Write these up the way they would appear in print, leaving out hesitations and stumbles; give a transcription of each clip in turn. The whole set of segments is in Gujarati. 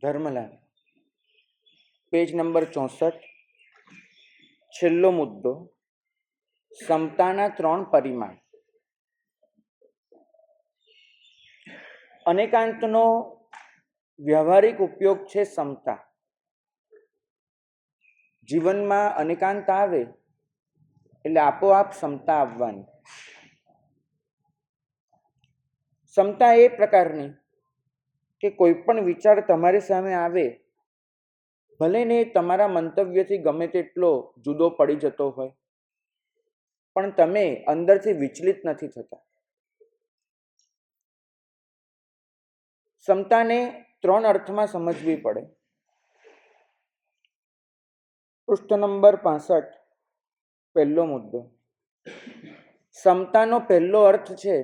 ધર્મલાલ, પેજ નંબર 64, છેલ્લો મુદ્દો, સમતાના 3 પરિમાણ. અનેકાંતનો વ્યવહારિક ઉપયોગ છે સમતા. જીવનમાં અનેકાંત આવે એટલે આપોઆપ સમતા આવવાની. સમતા એ પ્રકારની કે કોઈ પણ વિચાર તમારી સામે આવે, ભલે ને તમારા મંતવ્યથી ગમે તેટલો જુદો પડી જતો હોય, પણ તમે અંદરથી વિચલિત નથી થતા. સમતાને 3 અર્થમાં સમજવી પડે. પૃષ્ઠ નંબર 65, પહેલો મુદ્દો. સમતાનો પહેલો અર્થ છે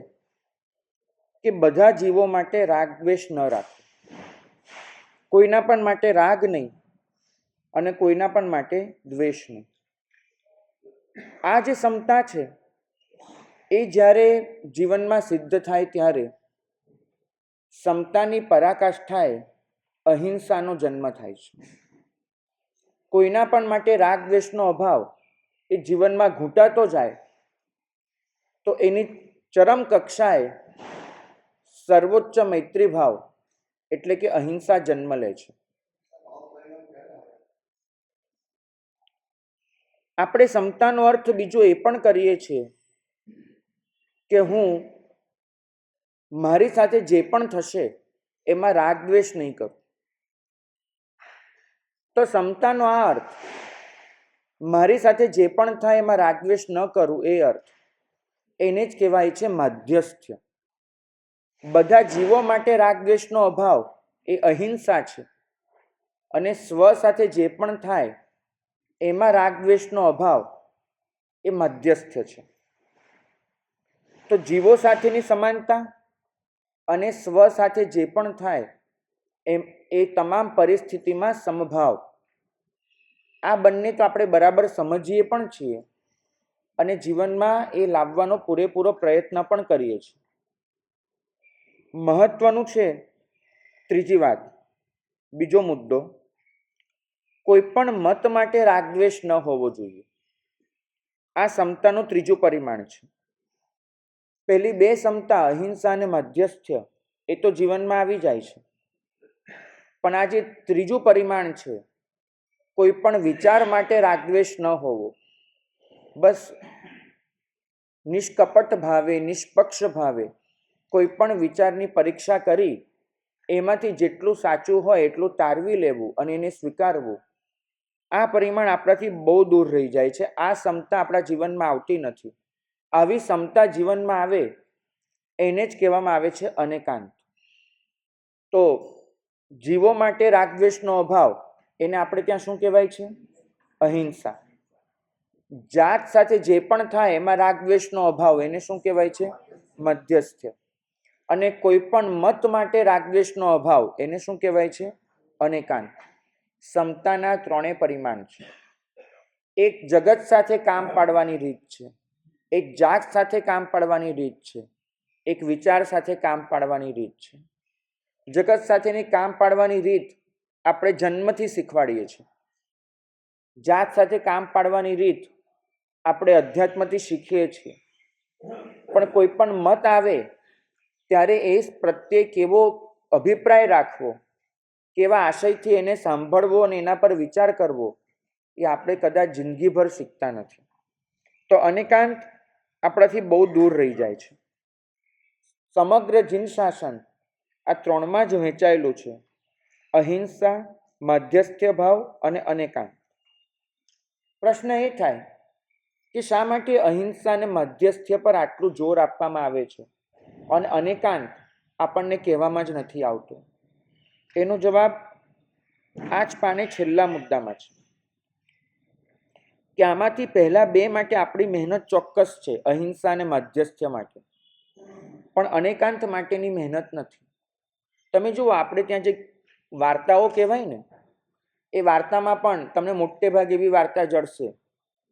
કે બધા જીવો માટે રાગ દ્વેષ ન રાખવો. કોઈના પણ માટે રાગ નહીં અને કોઈના પણ માટે દ્વેષ નહીં. આ જે સમતા છે એ જ્યારે જીવનમાં સિદ્ધ થાય ત્યારે સમતાની પરાકાષ્ઠાએ અહિંસાનો જન્મ થાય છે. કોઈના પણ માટે રાગ દ્વેષનો અભાવ એ જીવનમાં ઘૂંટાતો જાય તો એની ચરમ કક્ષાએ સર્વોચ્ચ મૈત્રી ભાવ એટલે કે અહિંસા જન્મ લે છે. આપણે સમતાનો અર્થ બીજો એ પણ કરીએ છીએ કે હું મારી સાથે જે પણ થશે એમાં રાગ દ્વેષ નહીં કરું. તો સમતાનો આ અર્થ, મારી સાથે જે પણ થાય એમાં રાગ દ્વેષ ન કરું, એ અર્થ એને જ કહેવાય છે મધ્યસ્થ્ય. બધા જીવો માટે રાગ દ્વેષનો અભાવ એ અહિંસા છે અને સ્વ સાથે જે પણ થાય એમાં રાગ દ્વેષનો અભાવ એ મધ્યસ્થ છે. તો જીવો સાથેની સમાનતા અને સ્વ સાથે જે પણ થાય એ તમામ પરિસ્થિતિમાં સમભાવ, આ બંને તો આપણે બરાબર સમજીએ પણ છીએ અને જીવનમાં એ લાવવાનો પૂરેપૂરો પ્રયત્ન પણ કરીએ છીએ. મહત્વનું છે ત્રીજી વાત, બીજો મુદ્દો, કોઈ પણ મત માટે રાગ દ્વેષ ન હોવો જોઈએ. આ સમતાનું ત્રીજું પરિમાણ છે. પહેલી બે સમતા, અહિંસા અને મધ્યસ્થ્ય, એ તો જીવનમાં આવી જાય છે, પણ આ જે ત્રીજું પરિમાણ છે, કોઈ પણ વિચાર માટે રાગ દ્વેષ ન હોવો, બસ નિષ્કપટ ભાવે, નિષ્પક્ષ ભાવે કોઈ પણ વિચારની પરીક્ષા કરી એમાંથી જેટલું સાચું હોય એટલું તારવી લેવું અને એને સ્વીકારવું, આ પરિમાણ આપણાથી બહુ દૂર રહી જાય છે. આ સમતા આપણા જીવનમાં આવતી નથી. આવી સમતા જીવનમાં આવે એને જ કહેવામાં આવે છે અનેકાંત. તો જીવો માટે રાગ દ્વેષનો અભાવ એને આપણે ત્યાં શું કહેવાય છે? અહિંસા. જાત સાથે જે પણ થાય એમાં રાગ દ્વેષનો અભાવ એને શું કહેવાય છે? મધ્યસ્થ્ય. અને કોઈ પણ મત માટે રાગ દ્વેષનો અભાવ એને શું કહેવાય છે? અનેકાંત. સમતાના 3 પરિમાણ છે. એક જગત સાથે કામ પાડવાની રીત છે, એક જાત સાથે કામ પાડવાની રીત છે, એક વિચાર સાથે કામ પાડવાની રીત છે. જગત સાથેની કામ પાડવાની રીત આપણે જન્મથી શીખવાડીએ છીએ. જાત સાથે કામ પાડવાની રીત આપણે અધ્યાત્મથી શીખીએ છીએ. પણ કોઈ પણ મત આવે ત્યારે એ પ્રત્યે કેવો અભિપ્રાય રાખવો, કેવા આશયથી એને સાંભળવો અને એના પર વિચાર કરવો, એ આપણે કદાચ જિંદગીભર શીખતા નથી. તો અનેકાંત આપણાથી બહુ દૂર રહી જાય છે. સમગ્ર જીન શાસન આ 3માં જ વહેંચાયેલું છે: અહિંસા, મધ્યસ્થ્ય ભાવ અને અનેકાંત. પ્રશ્ન એ થાય કે શા માટે અહિંસા અને મધ્યસ્થ્ય પર આટલું જોર આપવામાં આવે છે અને અનેકાંત આપણને કહેવામાં જ નથી આવતું? એનો જવાબ આ જ પાને છેલ્લા મુદ્દામાં છે કે આમાંથી પહેલા 2 માટે આપણી મહેનત ચોક્કસ છે, અહિંસા અને મધ્યસ્થ્ય માટે, પણ અનેકાંત માટેની મહેનત નથી. તમે જુઓ, આપણે ત્યાં જે વાર્તાઓ કહેવાય ને, એ વાર્તામાં પણ તમને મોટે ભાગે એવી વાર્તા જડશે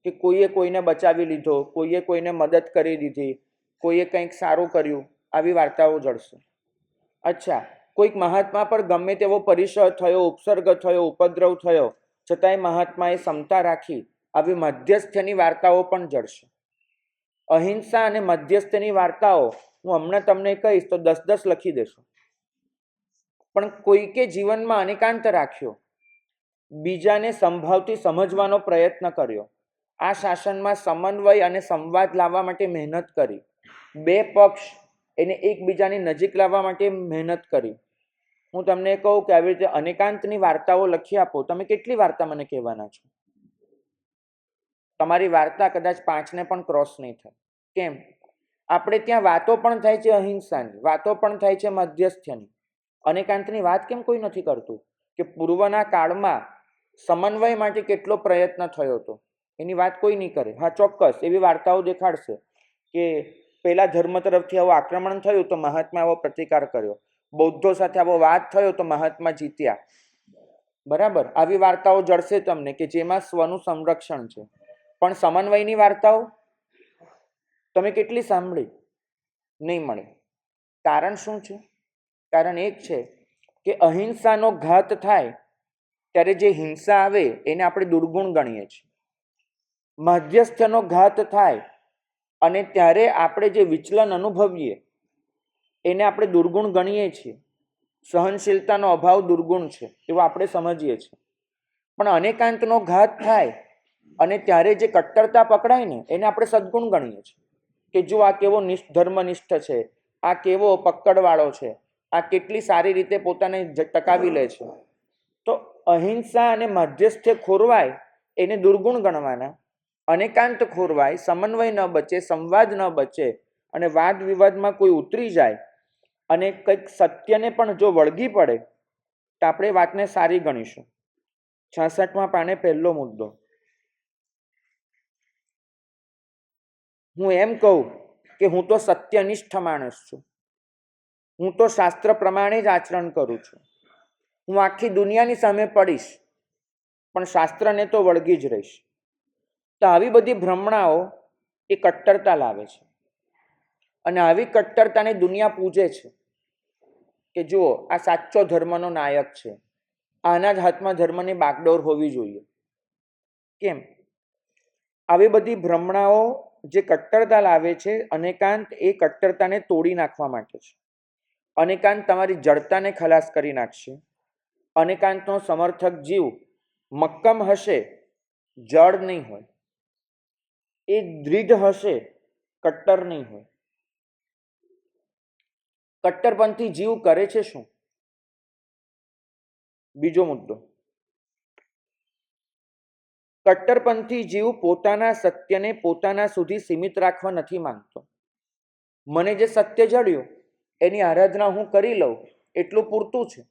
કે કોઈએ કોઈને બચાવી લીધો, કોઈએ કોઈને મદદ કરી દીધી, કોઈએ કંઈક સારું કર્યું, આવી વાર્તાઓ જડશે. અચ્છા, કોઈક મહાત્મા પર ગમે તેવો પરિસર થયો, ઉપસર્ગ થયો, ઉપદ્રવ થયો, છતાંય મહાત્માએ ક્ષમતા રાખી. આવી મધ્યસ્થની વાર્તાઓ પણ જળશે. અહિંસા અને મધ્યસ્થની વાર્તાઓ હું હમણાં તમને કહીશ તો 10 લખી દેશો. પણ કોઈકે જીવનમાં અનેકાંત રાખ્યો, બીજાને સંભાવથી સમજવાનો પ્રયત્ન કર્યો, આ શાસનમાં સમન્વય અને સંવાદ લાવવા માટે મહેનત કરી, બે પક્ષ એને એકબીજાની નજીક લાવવા માટે મહેનત કરી. હું તમને કહું કે આવી રીતે અનેકાંતની વાર્તાઓ લખી આપો. તમે કેટલી વાર્તા મને કહેવાના છો? તમારી વાર્તા કદાચ 5ને પણ ક્રોસ નહીં થાય. કેમ? આપણે ત્યાં વાતો પણ થાય છે અહિંસાની, વાતો પણ થાય છે મધ્યસ્થની. અનેકાંતની વાત કેમ કોઈ નથી કરતું? કે પૂર્વના કાળમાં સમન્વય માટે કેટલો પ્રયત્ન થયો હતો એની વાત કોઈ નહીં કરે. હા, ચોક્કસ એવી વાર્તાઓ દેખાડશે કે પેલા ધર્મ તરફથી આવું આક્રમણ થયું તો મહાત્મા આવો પ્રતિકાર કર્યો, બૌદ્ધો સાથે આવો વાદ થયો તો મહાત્મા જીત્યા. બરાબર, આવી વાર્તાઓ જળશે તમને કે જેમાં સ્વનું સંરક્ષણ છે. પણ સમન્વયની વાર્તાઓ તમે કેટલી સાંભળી? નહીં મળે. કારણ શું છે? કારણ એક છે કે અહિંસાનો ઘાત થાય ત્યારે જે હિંસા આવે એને આપણે દુર્ગુણ ગણીએ છીએ. મધ્યસ્થનો ઘાત થાય અને ત્યારે આપણે જે વિચલન અનુભવીએ એને આપણે દુર્ગુણ ગણીએ છીએ. સહનશીલતાનો અભાવ દુર્ગુણ છે એવું આપણે સમજીએ છીએ. પણ અનેકાંતનો ઘાત થાય અને ત્યારે જે કટ્ટરતા પકડાય ને એને આપણે સદગુણ ગણીએ છીએ કે જો આ કેવો ધર્મનિષ્ઠ છે, આ કેવો પકડવાળો છે, આ કેટલી સારી રીતે પોતાને ટકાવી લે છે. તો અહિંસા અને મધ્યસ્થે ખોરવાય એને દુર્ગુણ ગણવાના, અનેકાંત ખોરવાય, સમન્વય ન બચે, સંવાદ ન બચે અને વાદ વિવાદમાં કોઈ ઉતરી જાય અને કંઈક સત્યને પણ જો વળગી પડે તો આપણે વાતને સારી ગણીશું. 66મા પાને પહેલો મુદ્દો. હું એમ કહું કે હું તો સત્યનિષ્ઠ માણસ છું, હું તો શાસ્ત્ર પ્રમાણે જ આચરણ કરું છું, હું આખી દુનિયાની સામે પડીશ પણ શાસ્ત્રને તો વળગી જ રહીશ. તો આવી બધી ભ્રમણાઓ એ કટ્ટરતા લાવે છે અને આવી કટ્ટરતાને દુનિયા પૂજે છે કે જુઓ આ સાચો ધર્મનો નાયક છે, આના જ હાથમાં ધર્મની બાગડોર હોવી જોઈએ. કેમ? આવી બધી ભ્રમણાઓ જે કટ્ટરતા લાવે છે, અનેકાંત એ કટ્ટરતાને તોડી નાખવા માટે છે. અનેકાંત તમારી જડતાને ખલાસ કરી નાખશે. અનેકાંતનો સમર્થક જીવ મક્કમ હશે, જડ નહીં હોય. એ દૃઢ હશે, કટ્ટર નહીં હોય. કટ્ટરપંથી જીવ કરે છે શું? બીજો મુદ્દો. કટ્ટરપંથી જીવ પોતાના સત્યને પોતાના સુધી સીમિત રાખવા નથી માંગતો. મને જે સત્ય જડ્યું એની આરાધના હું કરી લઉં એટલું પૂરતું છે,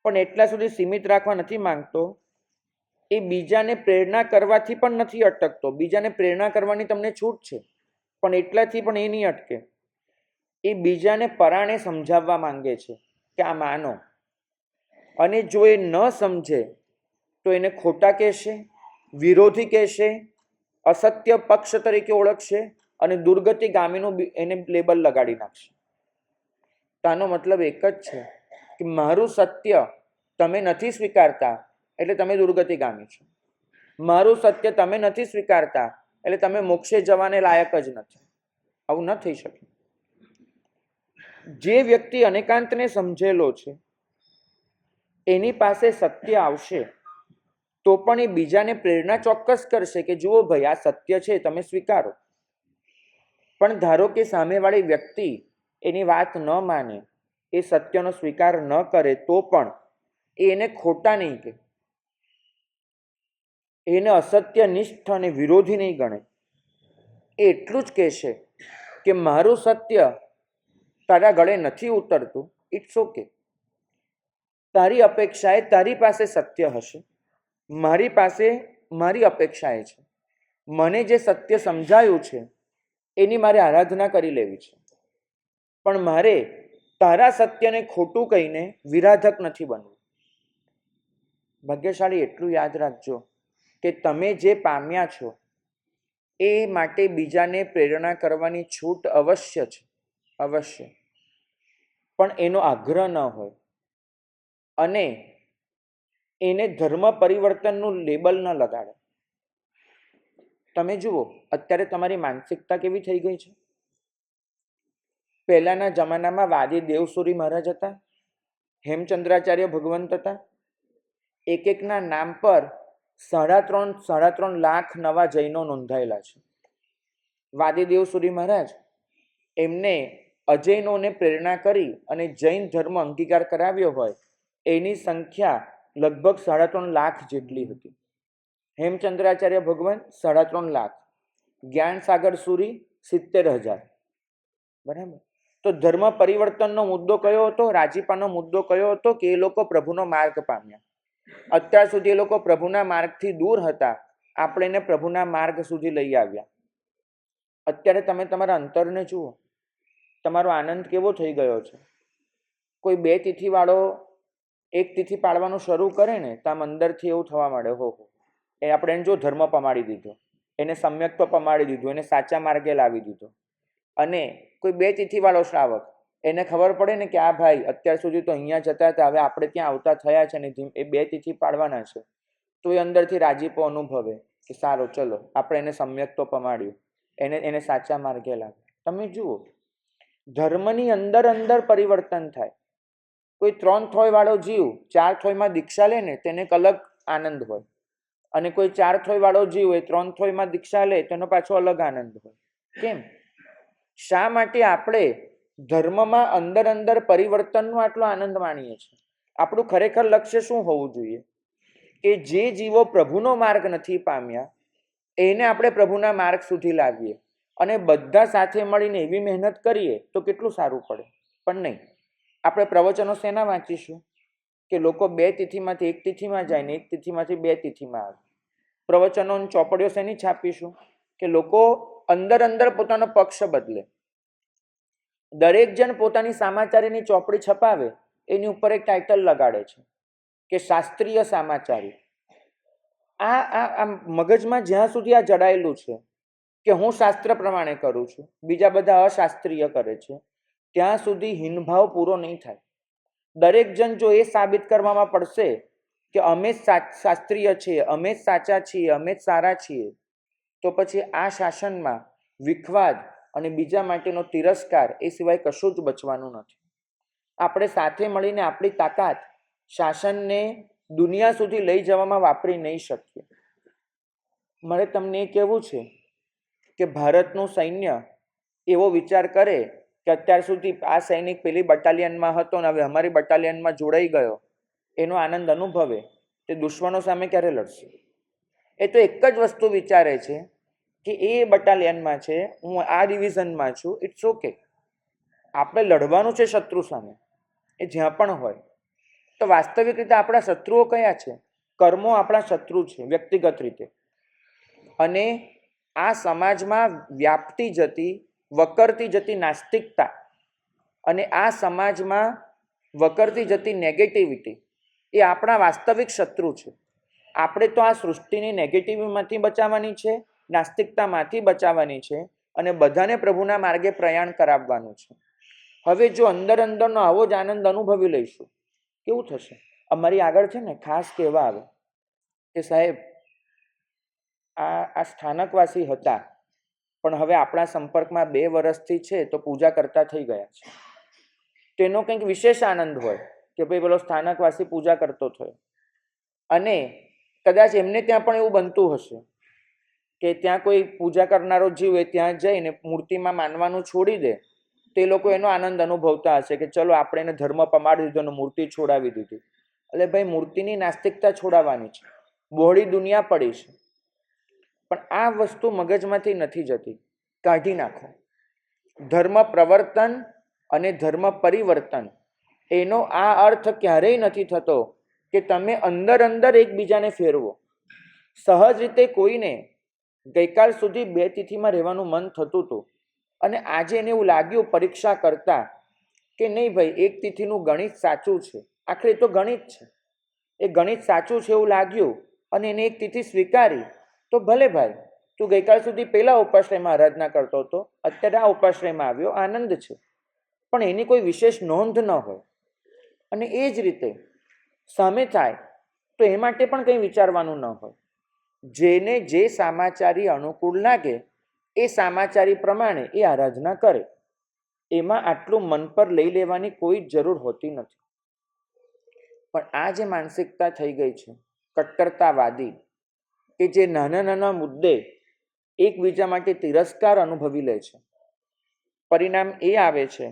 પણ એટલા સુધી સીમિત રાખવા નથી માંગતો. એ બીજાને પ્રેરણા કરવાથી પણ નથી અટકતો. બીજાને પ્રેરણા કરવાની તમને છૂટ છે પણ એટલાથી પણ એ નહીં અટકે. એ બીજાને પરાણે સમજાવવા માંગે છે કે આ માનો, અને જો એ ન સમજે તો એને ખોટા કહેશે, વિરોધી કહેશે, અસત્ય પક્ષ તરીકે ઓળખશે અને દુર્ગતિગામીનું એને લેબલ લગાડી નાખશે. તો આનો મતલબ એક જ છે કે મારું સત્ય તમે નથી સ્વીકારતા એટલે તમે દુર્ગતિગામી છો, મારું સત્ય તમે નથી સ્વીકારતા એટલે તમે મોક્ષે જવાને લાયક જ નથી. આવું ન થઈ શકે. જે વ્યક્તિ અનેકાંતને સમજેલો છે એની પાસે સત્ય આવશે તો પણ એ બીજાને પ્રેરણા ચોક્કસ કરશે કે જુઓ ભાઈ આ સત્ય છે, તમે સ્વીકારો. પણ ધારો કે સામેવાળી વ્યક્તિ એની વાત ન માને, એ સત્યનો સ્વીકાર ન કરે તો પણ એને ખોટા નહીં કહે, એને અસત્યનિષ્ઠ અને વિરોધી નહીં ગણે. એ એટલું જ કહેશે કે મારું સત્ય તારા ગળે નથી ઉતરતું, ઇટ્સ ઓકે. તારી અપેક્ષાએ તારી પાસે સત્ય હશે, મારી પાસે મારી અપેક્ષાએ છે. મને જે સત્ય સમજાયું છે એની મારે આરાધના કરી લેવી છે, પણ મારે તારા સત્યને ખોટું કહીને વિરાધક નથી બનવું. ભાગ્યશાળી એટલું યાદ રાખજો કે તમે જે પામ્યા છો એ માટે બીજાને પ્રેરણા કરવાની છૂટ અવશ્ય છે, અવશ્ય. પણ એનો આગ્રહ ન હોય અને એને ધર્મ પરિવર્તનનું લેબલ ન લગાડે. તમે જુઓ અત્યારે તમારી માનસિકતા કેવી થઈ ગઈ છે. પહેલાના જમાનામાં વાદી દેવસુરી મહારાજ હતા, હેમચંદ્રાચાર્ય ભગવંત હતા. એક એકના નામ પર 3.5 લાખ નવા જૈનો નોંધાયેલા છે. વાદી દેવસુરી મહારાજ એમને અજૈનોને પ્રેરણા કરી અને જૈન ધર્મ અંગીકાર કરાવ્યો હોય એની સંખ્યા લગભગ 3.5 લાખ જેટલી હતી. હેમચંદ્રાચાર્ય ભગવાન 3.5 લાખ, જ્ઞાન સાગર સુરી 70,000. બરાબર. તો ધર્મ પરિવર્તનનો મુદ્દો કયો હતો? રાજીપાનો મુદ્દો કયો હતો? કે એ લોકો પ્રભુનો માર્ગ પામ્યા. અત્યાર સુધી એ લોકો પ્રભુના માર્ગથી દૂર હતા, આપણે એને પ્રભુના માર્ગ સુધી લઈ આવ્યા. અત્યારે તમે તમારા અંતરને જુઓ, તમારો આનંદ કેવો થઈ ગયો છે. કોઈ 2 તિથિ વાળો 1 તિથિ પાળવાનું શરૂ કરે ને તો આમ અંદરથી એવું થવા માંડે, હો એ આપણે એને જો ધર્મ પમાડી દીધો, એને સમ્યક્ત્વ પમાડી દીધું, એને સાચા માર્ગે લાવી દીધો. અને કોઈ 2 તિથિ વાળો શ્રાવક, એને ખબર પડે ને કે આ ભાઈ અત્યાર સુધી તો અહીંયા જતા હતા, હવે આપણે ત્યાં આવતા થયા છે ને એ 2 તિથિ પાડવાના છે, તો એ અંદરથી રાજીપો અનુભવે કે સારો ચલો આપણે એને સમ્યક્ત્વ પમાડ્યું, એને સાચા માર્ગે લાવ્યું. તમે જુઓ ધર્મની અંદર પરિવર્તન થાય. કોઈ 3 થોય વાળો જીવ 4 થોયમાં દીક્ષા લે ને તેને એક અલગ આનંદ હોય, અને કોઈ 4 થોય વાળો જીવ એ 3 થોયમાં દીક્ષા લે તેનો પાછો અલગ આનંદ હોય. કેમ? શા માટે આપણે ધર્મમાં અંદર પરિવર્તનનો આટલો આનંદ માણીએ છીએ? આપણું ખરેખર લક્ષ્ય શું હોવું જોઈએ? કે જે જીવો પ્રભુનો માર્ગ નથી પામ્યા એને આપણે પ્રભુના માર્ગ સુધી લાવીએ અને બધા સાથે મળીને એવી મહેનત કરીએ તો કેટલું સારું પડે. પણ નહીં, આપણે પ્રવચનો શેના વાંચીશું કે લોકો 2 તિથિમાંથી 1 તિથિમાં જાય ને 1 તિથિમાંથી 2 તિથિમાં આવે. પ્રવચનો ચોપડીઓ શેની છાપીશું કે લોકો અંદર પોતાનો પક્ષ બદલે. દરેક જણ પોતાની સામાચારીની ચોપડી છપાવે, એની ઉપર એક ટાઇટલ લગાડે છે કે શાસ્ત્રીય સામાચારી. આ મગજમાં જ્યાં સુધી આ જડાયેલું છે કે હું શાસ્ત્ર પ્રમાણે કરું છું, બીજા બધા અશાસ્ત્રીય કરે છે, ત્યાં સુધી હીનભાવ પૂરો નહીં થાય. દરેક જણ જો એ સાબિત કરવામાં પડશે કે અમે જ શાસ્ત્રીય છીએ, અમે જ સાચા છીએ, અમે જ સારા છીએ, તો પછી આ શાસનમાં વિખવાદ અને બીજા માટેનો તિરસ્કાર એ સિવાય કશું જ બચવાનું નથી. આપણે સાથે મળીને આપણી તાકાત શાસનને દુનિયા સુધી લઈ જવામાં વાપરી નહીં શકીએ. મારે તમને એ કહેવું છે કે ભારતનું સૈન્ય એવો વિચાર કરે કે અત્યાર સુધી આ સૈનિક પેલી બટાલિયનમાં હતો ને હવે અમારી બટાલિયનમાં જોડાઈ ગયો, એનો આનંદ અનુભવે, તે દુશ્મનો સામે ક્યારે લડશે? એ તો એક જ વસ્તુ વિચારે છે કે એ બટાલિયનમાં છે, હું આ ડિવિઝનમાં છું, ઇટ્સ ઓકે. આપણે લડવાનું છે શત્રુ સામે, એ જ્યાં પણ હોય. તો વાસ્તવિક રીતે આપણા શત્રુઓ કયા છે? કર્મો આપણા શત્રુ છે વ્યક્તિગત રીતે. અને આ સમાજમાં વ્યાપતી જતી વકરતી જતી નાસ્તિકતા અને આ સમાજમાં વકરતી જતી નેગેટિવિટી એ આપણા વાસ્તવિક શત્રુ છે. આપણે તો આ સૃષ્ટિની નેગેટિવમાંથી બચાવવાની છે, નાસ્તિકતામાંથી બચાવવાની છે અને બધાને પ્રભુના માર્ગે પ્રયાણ કરાવવાનું છે. હવે જો અંદરનો આવો જ આનંદ અનુભવી લઈશું, કેવું થશે? અમારી આગળ છે ને ખાસ કહેવા આવે કે સાહેબ આ સ્થાનકવાસી હતા પણ હવે આપણા સંપર્કમાં 2 વર્ષથી છે તો પૂજા કરતા થઈ ગયા છે. તેનો કંઈક વિશેષ આનંદ હોય કે ભાઈ પેલો સ્થાનકવાસી પૂજા કરતો થયો. અને કદાચ એમને ત્યાં પણ એવું બનતું હશે કે ત્યાં કોઈ પૂજા કરનારો જીવ હોય ત્યાં જઈને મૂર્તિમાં માનવાનું છોડી દે, તે લોકો એનો આનંદ અનુભવતા હશે કે ચલો આપણે એને ધર્મ પમાડી દીધો અને મૂર્તિ છોડાવી દીધી. એટલે ભાઈ મૂર્તિની નાસ્તિકતા છોડાવવાની છે, બહોળી દુનિયા પડી છે. પણ આ વસ્તુ મગજમાંથી નથી જતી, કાઢી નાખો. ધર્મ પ્રવર્તન અને ધર્મ પરિવર્તન એનો આ અર્થ ક્યારેય નથી થતો કે તમે અંદર એકબીજાને ફેરવો. સહજ રીતે કોઈને ગઈકાલ સુધી 2 તિથિમાં રહેવાનું મન થતું હતું અને આજે એને એવું લાગ્યું પરીક્ષા કરતા કે નહીં ભાઈ 1 તિથિનું ગણિત સાચું છે, આખરે તો ગણિત છે, એ ગણિત સાચું છે એવું લાગ્યું અને એને 1 તિથિ સ્વીકારી, તો ભલે ભાઈ તું ગઈકાલ સુધી પેલા ઉપાશ્રયમાં આરાધના કરતો હતો, અત્યારે આ ઉપાશ્રયમાં આવ્યો, આનંદ છે. પણ એની કોઈ વિશેષ નોંધ ન હોય. અને એ જ રીતે સામે થાય તો એ માટે પણ કંઈ વિચારવાનું ન હોય. જેને જે સામાચારી અનુકૂળ લાગે એ સામાચારી પ્રમાણે એ આરાધના કરે. એમાં આટલું મન પર લઈ લેવાની કોઈ જરૂર હોતી નથી. પણ આ જે માનસિકતા થઈ ગઈ છે કટ્ટરતાવાદી, કે જે નાના નાના મુદ્દે એકબીજા માટે તિરસ્કાર અનુભવી લે છે, પરિણામ એ આવે છે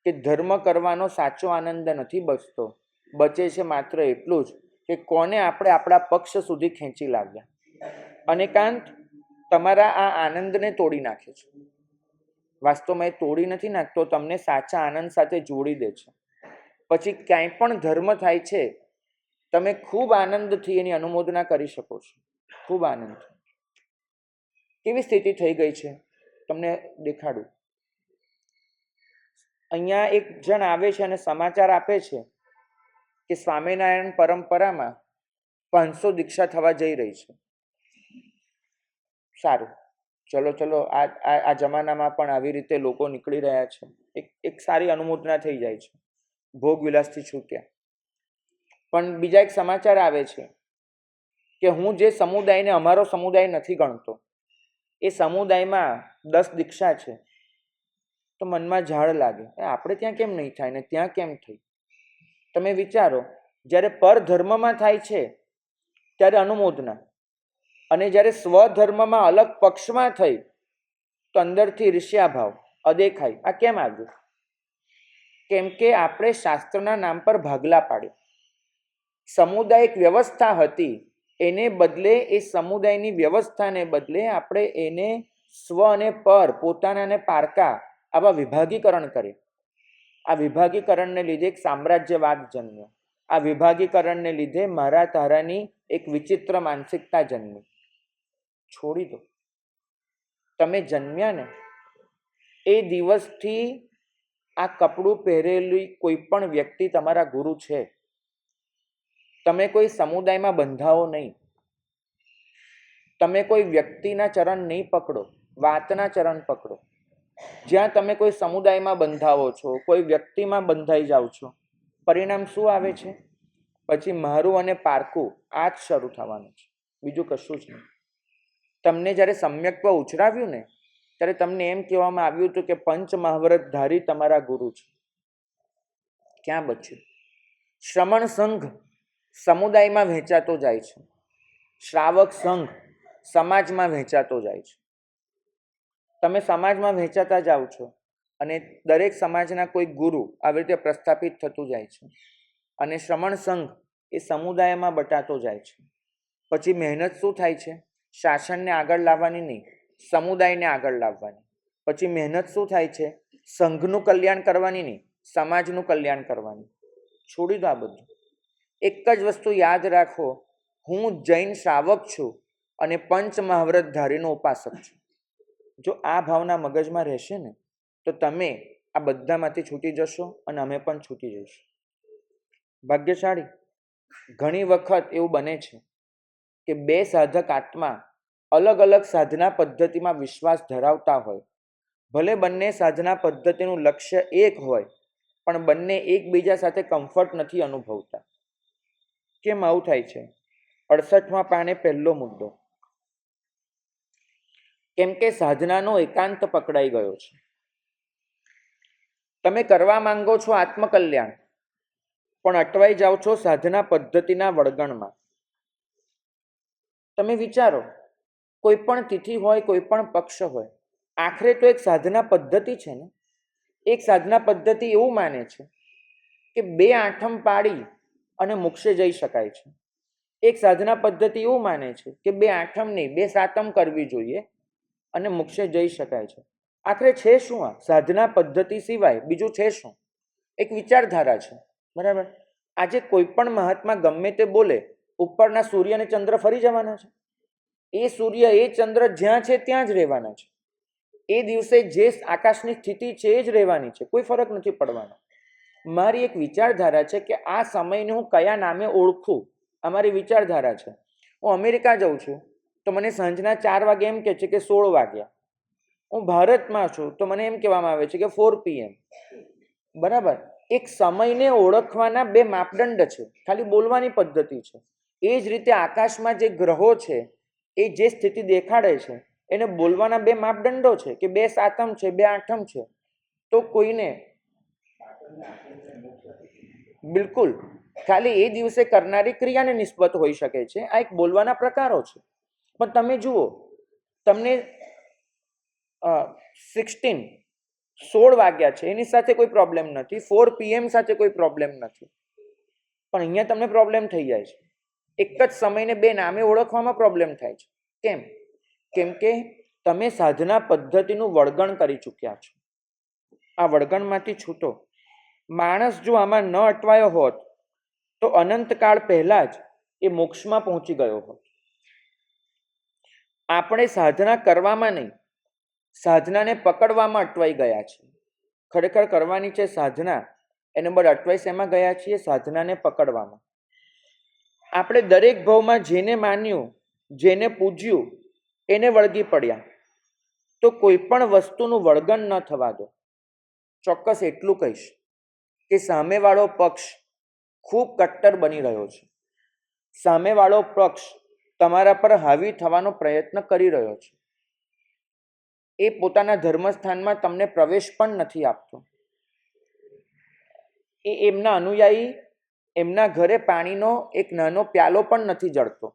કે ધર્મ કરવાનો સાચો આનંદ નથી બચતો. બચે છે માત્ર એટલું જ કે કોને આપણે આપણા પક્ષ સુધી ખેંચી લાવ્યા. અને કાંત તમારા આ આનંદને તોડી નાખે છે. વાસ્તવમાં એ તોડી નથી નાખતો, તમને સાચા આનંદ સાથે જોડી દે છે. પછી ક્યાંય પણ ધર્મ થાય છે, તમે ખૂબ આનંદથી એની અનુમોદના કરી શકો છો. ખૂબ આનંદ. કેવી સ્થિતિ થઈ ગઈ છે તમને દેખાડું. અહીંયા એક જણ આવે છે અને સમાચાર આપે છે કે સ્વામિનારાયણ પરંપરામાં 500 દીક્ષા થવા જઈ રહી છે. સારું, ચલો આ જમાનામાં પણ આવી રીતે લોકો નીકળી રહ્યા છે. એક સારી અનુમોદના થઈ જાય છે, ભોગ વિલાસથી છૂટ્યા. પણ બીજા એક સમાચાર આવે છે કે હું જે સમુદાયને અમારો સમુદાય નથી ગણતો, એ સમુદાયમાં 10 દીક્ષા છે. તો મનમાં ઝાડ લાગે, આપણે ત્યાં કેમ નહીં થાય ને ત્યાં કેમ થઈ. તમે વિચારો, જ્યારે પરધર્મમાં થાય છે ત્યારે અનુમોદના, અને જ્યારે સ્વધર્મમાં અલગ પક્ષમાં થઈ તો અંદરથી ઈર્ષ્યાભાવ, અદેખાઈ. આ કેમ આવ્યું? કેમ કે આપણે શાસ્ત્રના નામ પર ભાગલા પાડ્યા. સમુદાયિક વ્યવસ્થા હતી, એને બદલે, એ સમુદાયની વ્યવસ્થાને બદલે આપણે એને સ્વ અને પર, પોતાના અને પારકા, આવા વિભાગીકરણ કરે. આ વિભાગીકરણને લીધે એક સામ્રાજ્યવાદ જન્મ્યો. આ વિભાગીકરણને લીધે મારા તારાની એક વિચિત્ર માનસિકતા જન્મી. છોડી દો. તમે જન્મ્યા ને એ દિવસથી આ કપડું પહેરેલી કોઈ પણ વ્યક્તિ તમારા ગુરુ છે. તમે કોઈ સમુદાયમાં બંધાવો નહીં. તમે કોઈ વ્યક્તિના ચરણ નહીં પકડો, વાતના ચરણ પકડો. જ્યાં તમે કોઈ સમુદાયમાં બંધાવો છો, કોઈ વ્યક્તિમાં બંધાઈ જાઓ છો, પરિણામ શું આવે છે? પછી મારું અને પારકું આ જ શરૂ થવાનું છે, બીજું કશું જ નહીં. તમને જ્યારે સમ્યક્ત્વ ઉછરાવ્યું ને ત્યારે તમને એમ કહેવામાં આવ્યું હતું કે પંચ મહાવ્રતધારી તમારા ગુરુ છે. ક્યાં બચ્યું? શ્રમણ સંઘ સમુદાયમાં વહેંચાતો જાય છે, શ્રાવક સંઘ સમાજમાં વહેંચાતો જાય છે. તમે સમાજમાં વહેંચાતા જાઓ છો અને દરેક સમાજના કોઈ ગુરુ આવી રીતે પ્રસ્થાપિત થતું જાય છે, અને શ્રમણ સંઘ એ સમુદાયમાં બટાતો જાય છે. પછી મહેનત શું થાય છે? શાસનને આગળ લાવવાની નહીં, સમુદાયને આગળ લાવવાની. પછી મહેનત શું થાય છે? સંઘનું કલ્યાણ કરવાની નહીં, સમાજનું કલ્યાણ કરવાની. છોડી દો આ બધું. એક જ વસ્તુ યાદ રાખો, હું જૈન શ્રાવક છું અને પંચ મહાવ્રતધારીનો ઉપાસક છું. જો આ ભાવના મગજમાં રહેશે ને તો તમે આ બધામાંથી છૂટી જશો અને અમે પણ છૂટી જઈશું. ભાગ્યશાળી. ઘણી વખત એવું બને છે કે બે સાધક આત્મા અલગ અલગ સાધના પદ્ધતિમાં વિશ્વાસ ધરાવતા હોય. ભલે બંને સાધના પદ્ધતિનું લક્ષ્ય એક હોય, પણ બંને એકબીજા સાથે કમ્ફર્ટ નથી અનુભવતા. કેમ આવું થાય છે? 68મા પાને પહેલો મુદ્દો. કેમ કે સાધનાનો એકાંત પકડાઈ ગયો છે. તમે કરવા માંગો છો આત્મકલ્યાણ, પણ અટવાઈ જાઓ છો સાધના પદ્ધતિના વળગણમાં. તમે વિચારો, કોઈ પણ તિથિ હોય, કોઈ પણ પક્ષ હોય, આખરે તો એક સાધના પદ્ધતિ છે ને. એક સાધના પદ્ધતિ એવું માને છે કે 2 આઠમ પાડી અને મોક્ષે જઈ શકાય છે. એક સાધના પદ્ધતિ એવું માને છે કે 2 આઠમ નહીં, 2 સાતમ કરવી જોઈએ અને મોક્ષે જઈ શકાય છે. આખરે છે શું? આ સાધના પદ્ધતિ સિવાય બીજું છે શું? એક વિચારધારા છે, બરાબર? આજે કોઈ પણ મહાત્મા ગમે તે બોલે, ઉપરના સૂર્ય અને ચંદ્ર ફરી જવાના છે. એ સૂર્ય, એ ચંદ્ર જ્યાં છે ત્યાં જ રહેવાના છે. એ દિવસે જે આકાશની સ્થિતિ છે એ જ રહેવાની છે, કોઈ ફરક નથી પડવાનો. મારી એક વિચારધારા છે કે આ સમયને હું કયા નામે ઓળખું, અમારી વિચારધારા છે. હું અમેરિકા જાઉં છું તો મને સાંજના 4 વાગે એમ કહે છે કે 16 વાગ્યા. હું ભારતમાં છું તો મને એમ કહેવામાં આવે છે કે 4 PM. બરાબર. એક સમયને ઓળખવાના બે માપદંડ છે, ખાલી બોલવાની પદ્ધતિ છે. એ જ રીતે આકાશમાં જે ગ્રહો છે એ જે સ્થિતિ દેખાડે છે એને બોલવાના બે માપદંડો છે કે 2 સાતમ છે, 2 આઠમ છે. તો કોઈને બિલકુલ ખાલી એ દિવસે કરનારી ક્રિયાને નિસ્બત હોઈ શકે છે. આ એક બોલવાના પ્રકારો છે. પણ તમે જુઓ, તમને 16 વાગ્યા છે એની સાથે કોઈ પ્રોબ્લેમ નથી, 4 PM સાથે કોઈ પ્રોબ્લેમ નથી, પણ અહીંયા તમને પ્રોબ્લેમ થઈ જાય છે. એક જ સમયને બે નામે ઓળખવામાં પ્રોબ્લેમ થાય છે. કેમ? કેમ કે તમે સાધના પદ્ધતિનું વળગણ કરી ચૂક્યા છો. આ વળગણમાંથી છૂટો. માણસ જો આમાં ન અટવાયો હોત તો અનંતકાળ પહેલા જ એ મોક્ષમાં પહોંચી ગયો હોત. આપણે સાધના કરવામાં નહીં, સાધનાને પકડવામાં અટવાઈ ગયા છીએ. ખરેખર કરવાની છે સાધના, એને બળ અટવાઈ શેમાં ગયા છીએ? સાધનાને પકડવામાં. આપણે દરેક ભાવમાં જેને માન્યું, જેને પૂજ્યું એને વળગી પડ્યા. તો કોઈ પણ વસ્તુનું વળગણ ન થવા દો. ચોક્કસ એટલું કહીશ કે સામેવાળો પક્ષ ખૂબ કટ્ટર બની રહ્યો છે. સામેવાળો પક્ષ તમારા પર હાવી થવાનો પ્રયત્ન કરી રહ્યો છે. એ પોતાના ધર્મસ્થાનમાં તમને પ્રવેશ પણ નથી આપતો. એ એમના અનુયાયી એમના ઘરે પાણીનો એક નાનો પ્યાલો પણ નથી જળતો.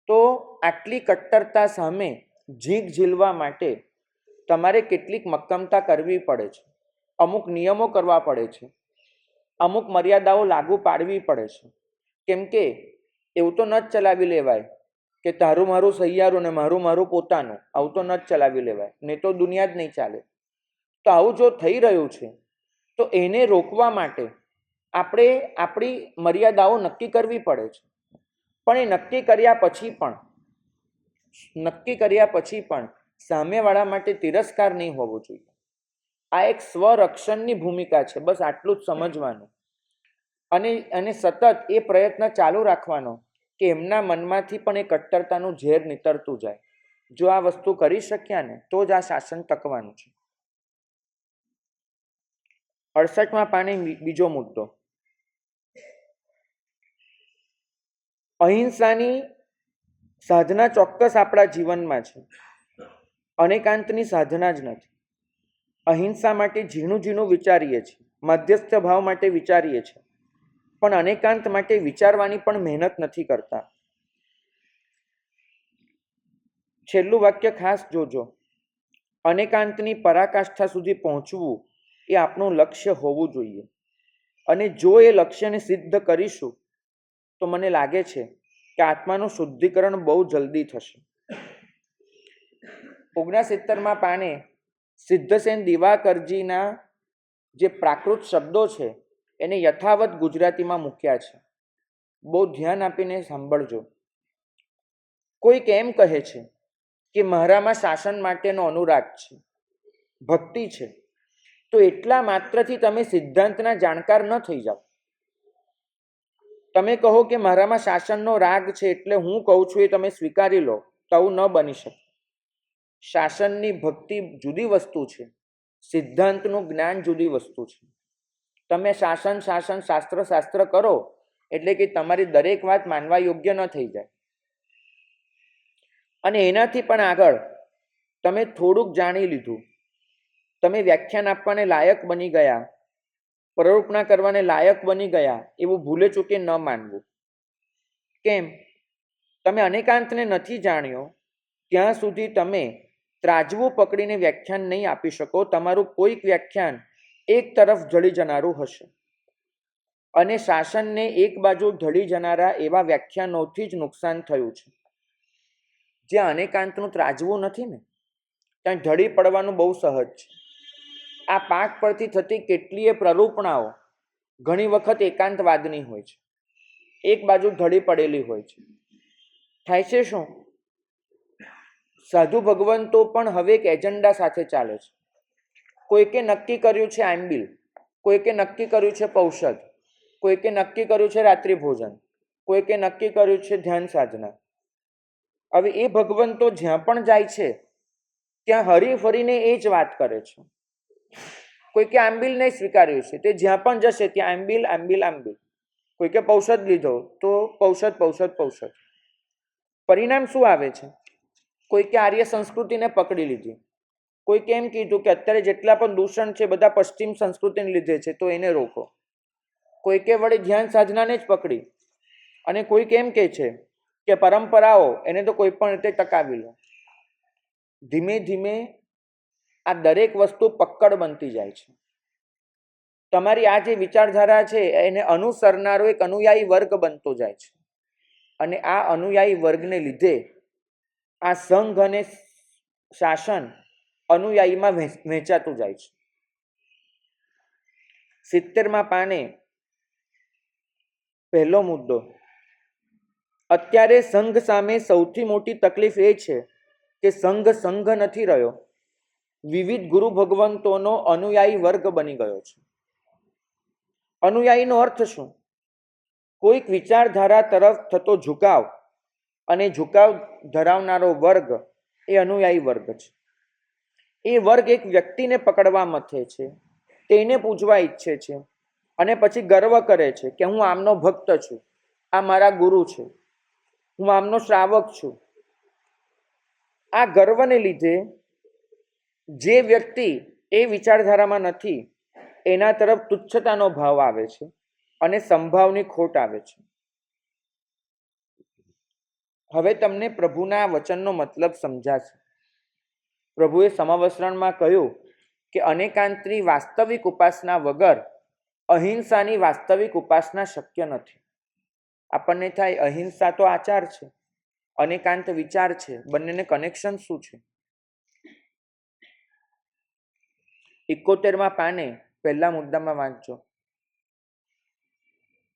તો આટલી કટ્ટરતા સામે જીગ ઝીલવા માટે તમારે કેટલીક મક્કમતા કરવી પડે છે. અમુક નિયમો કરવા પડે છે, અમુક મર્યાદાઓ લાગુ પાડવી પડે છે. કેમ કે એવું તો ન જ ચલાવી લેવાય કે તારું મારું સહિયારું ને મારું મારું પોતાનું. આવું તો ન જ ચલાવી લેવાય, નહીં તો દુનિયા જ નહીં ચાલે. તો આવું જો થઈ રહ્યું છે તો એને રોકવા માટે આપણે આપણી મર્યાદાઓ નક્કી કરવી પડે છે. પણ એ નક્કી કર્યા પછી પણ સામેવાળા માટે તિરસ્કાર નહીં હોવો જોઈએ. આ એક સ્વરક્ષણની ભૂમિકા છે. બસ આટલું જ સમજવાનું. અને સતત એ પ્રયત્ન ચાલુ રાખવાનો કે એમના મનમાંથી પણ એ કટ્ટરતાનું ઝેર નીતરતું જાય. જો આ વસ્તુ કરી શક્યા ને તો જ આ શાસન ટકવાનું છે. 68મા પાને બીજો મુદ્દો, અહિંસાની સાધના ચોક્કસ આપણા જીવનમાં છે. અનેકાંતની સાધના જ નથી. અહિંસા માટે ઝીણું ઝીણું વિચારીએ છીએ, મધ્યસ્થ ભાવ માટે વિચારીએ છીએ, પણ અનેકાંત માટે વિચારવાની પણ મહેનત નથી કરતા. છેલ્લું વાક્ય ખાસ જોજો. અનેકાંતની પરાકાષ્ઠા સુધી પહોંચવું એ આપણું લક્ષ્ય હોવું જોઈએ. અને જો એ લક્ષ્યને સિદ્ધ કરીશું તો મને લાગે છે કે આત્માનું શુદ્ધિકરણ બહુ જલ્દી થશે. 69મા પાને સિદ્ધસેન દિવાકરજીના જે પ્રાકૃત શબ્દો છે એને યથાવત ગુજરાતીમાં મૂક્યા છે. બહુ ધ્યાન આપીને સાંભળજો. કોઈક એમ કહે છે કે મારામાં શાસન માટેનો અનુરાગ છે, ભક્તિ છે, તો એટલા માત્રથી તમે સિદ્ધાંતના જાણકાર ન થઈ જાઓ. તમે કહો કે મારામાં શાસનનો રાગ છે એટલે હું કહું છું એ તમે સ્વીકારી લો, તો આવું ન બની શકે. શાસનની ભક્તિ જુદી વસ્તુ છે, સિદ્ધાંતનું જ્ઞાન જુદી વસ્તુ છે. તમે શાસન શાસ્ત્ર કરો એટલે કે તમારી દરેક વાત માનવા યોગ્ય ન થઈ જાય. અને એનાથી પણ આગળ તમે થોડુંક જાણી લીધું, તમે વ્યાખ્યાન આપવાને લાયક બની ગયા, પ્રરૂપણા કરવાને લાયક બની ગયા, એવું ભૂલે ચૂકે ન માનવું. કેમ? તમે અનેકાંતને નથી જાણ્યો ત્યાં સુધી તમે ત્રાજવું પકડીને વ્યાખ્યાન નહીં આપી શકો. તમારું કોઈક વ્યાખ્યાન એક તરફ ઢળી જનારું હશે. અને શાસનને એક બાજુ ઢળી જનારા એવા વ્યાખ્યાનોથી જ નુકસાન થયું છે. જ્યાં અનેકાંતનું ત્રાજવું નથી ને ત્યાં ઢળી પડવાનું બહુ સહજ છે. આ પાઠ પરથી થતી કેટલીય પ્રરૂપણાઓ ઘણી વખત એકાંતવાદની હોય છે, એક બાજુ ઢળી પડેલી હોય છે. થાય છે શું? સાધુ ભગવંતો પણ હવે એક એજન્ડા સાથે ચાલે છે. કોઈકે નક્કી કર્યું છે આંબિલ, કોઈકે નક્કી કર્યું છે પૌષધ, કોઈકે નક્કી કર્યું છે રાત્રિ ભોજન, કોઈકે નક્કી કર્યું છે ધ્યાન સાધના. હવે એ ભગવંતો જ્યાં પણ જાય છે ત્યાં હરી ફરીને એ જ વાત કરે છે. કોઈકે આંબીલ નહીં સ્વીકાર્યું છે, તે જ્યાં પણ જશે ત્યાં આંબીલ આંબીલ આંબીલ. કોઈકે પૌષધ લીધો તો પૌષધ પૌષધ પૌષધ. પરિણામ શું આવે છે? કોઈકે આર્ય સંસ્કૃતિને પકડી લીધી, કોઈકે એમ કીધું કે અત્યારે જેટલા પણ દૂષણ છે બધા પશ્ચિમ સંસ્કૃતિને લીધે છે, તો એને રોકો. કોઈકે વળી ધ્યાન સાધનાને જ પકડી, અને કોઈક એમ કહે છે કે પરંપરાઓ એને તો કોઈ પણ રીતે ટકાવી લો. ધીમે ધીમે આ દરેક વસ્તુ પક્કડ બનતી જાય છે. તમારી આ જે વિચારધારા છે એને અનુસરનારો એક અનુયાયી વર્ગ બનતો જાય છે, અને આ અનુયાયી વર્ગને લીધે આ સંઘ અને શાસન અનુયાયીમાં વહેંચાતું જાય છે. 70મા પાને પહેલો મુદ્દો. અત્યારે સંઘ સામે સૌથી મોટી તકલીફ એ છે કે સંઘ નથી રહ્યો, વિવિધ ગુરુ ભગવંતોનો અનુયાયી વર્ગ બની ગયો છે. અનુયાયીનો અર્થ શું? કોઈક વિચારધારા તરફ થતો ઝુકાવ, અને ઝુકાવ ધરાવનારો વર્ગ એ અનુયાયી વર્ગ છે. એ વર્ગ એક વ્યક્તિને પકડવા મથે છે, તેને પૂજવા ઈચ્છે છે, અને પછી ગર્વ કરે છે કે હું આમનો ભક્ત છું, આ મારા ગુરુ છે, હું આમનો શ્રાવક છું. આ ગર્વને લીધે જે વ્યક્તિ એ વિચારધારામાં નથી એના તરફ તુચ્છતાનો ભાવ આવે છે, અને સંભાવની ખોટ આવે છે. હવે તમને પ્રભુના વચનનો મતલબ સમજાશે. પ્રભુએ સમવસ્ત્રણમાં કહ્યું કે અનેકાંતની વાસ્તવિક ઉપાસના વગર અહિંસાની વાસ્તવિક ઉપાસના શક્ય નથી. આપણને થાય અહિંસા તો આચાર છે, અનેકાંત વિચાર છે, બંનેને કનેક્શન શું છે? 71મા પાને પહેલા મુદ્દામાં વાંચજો.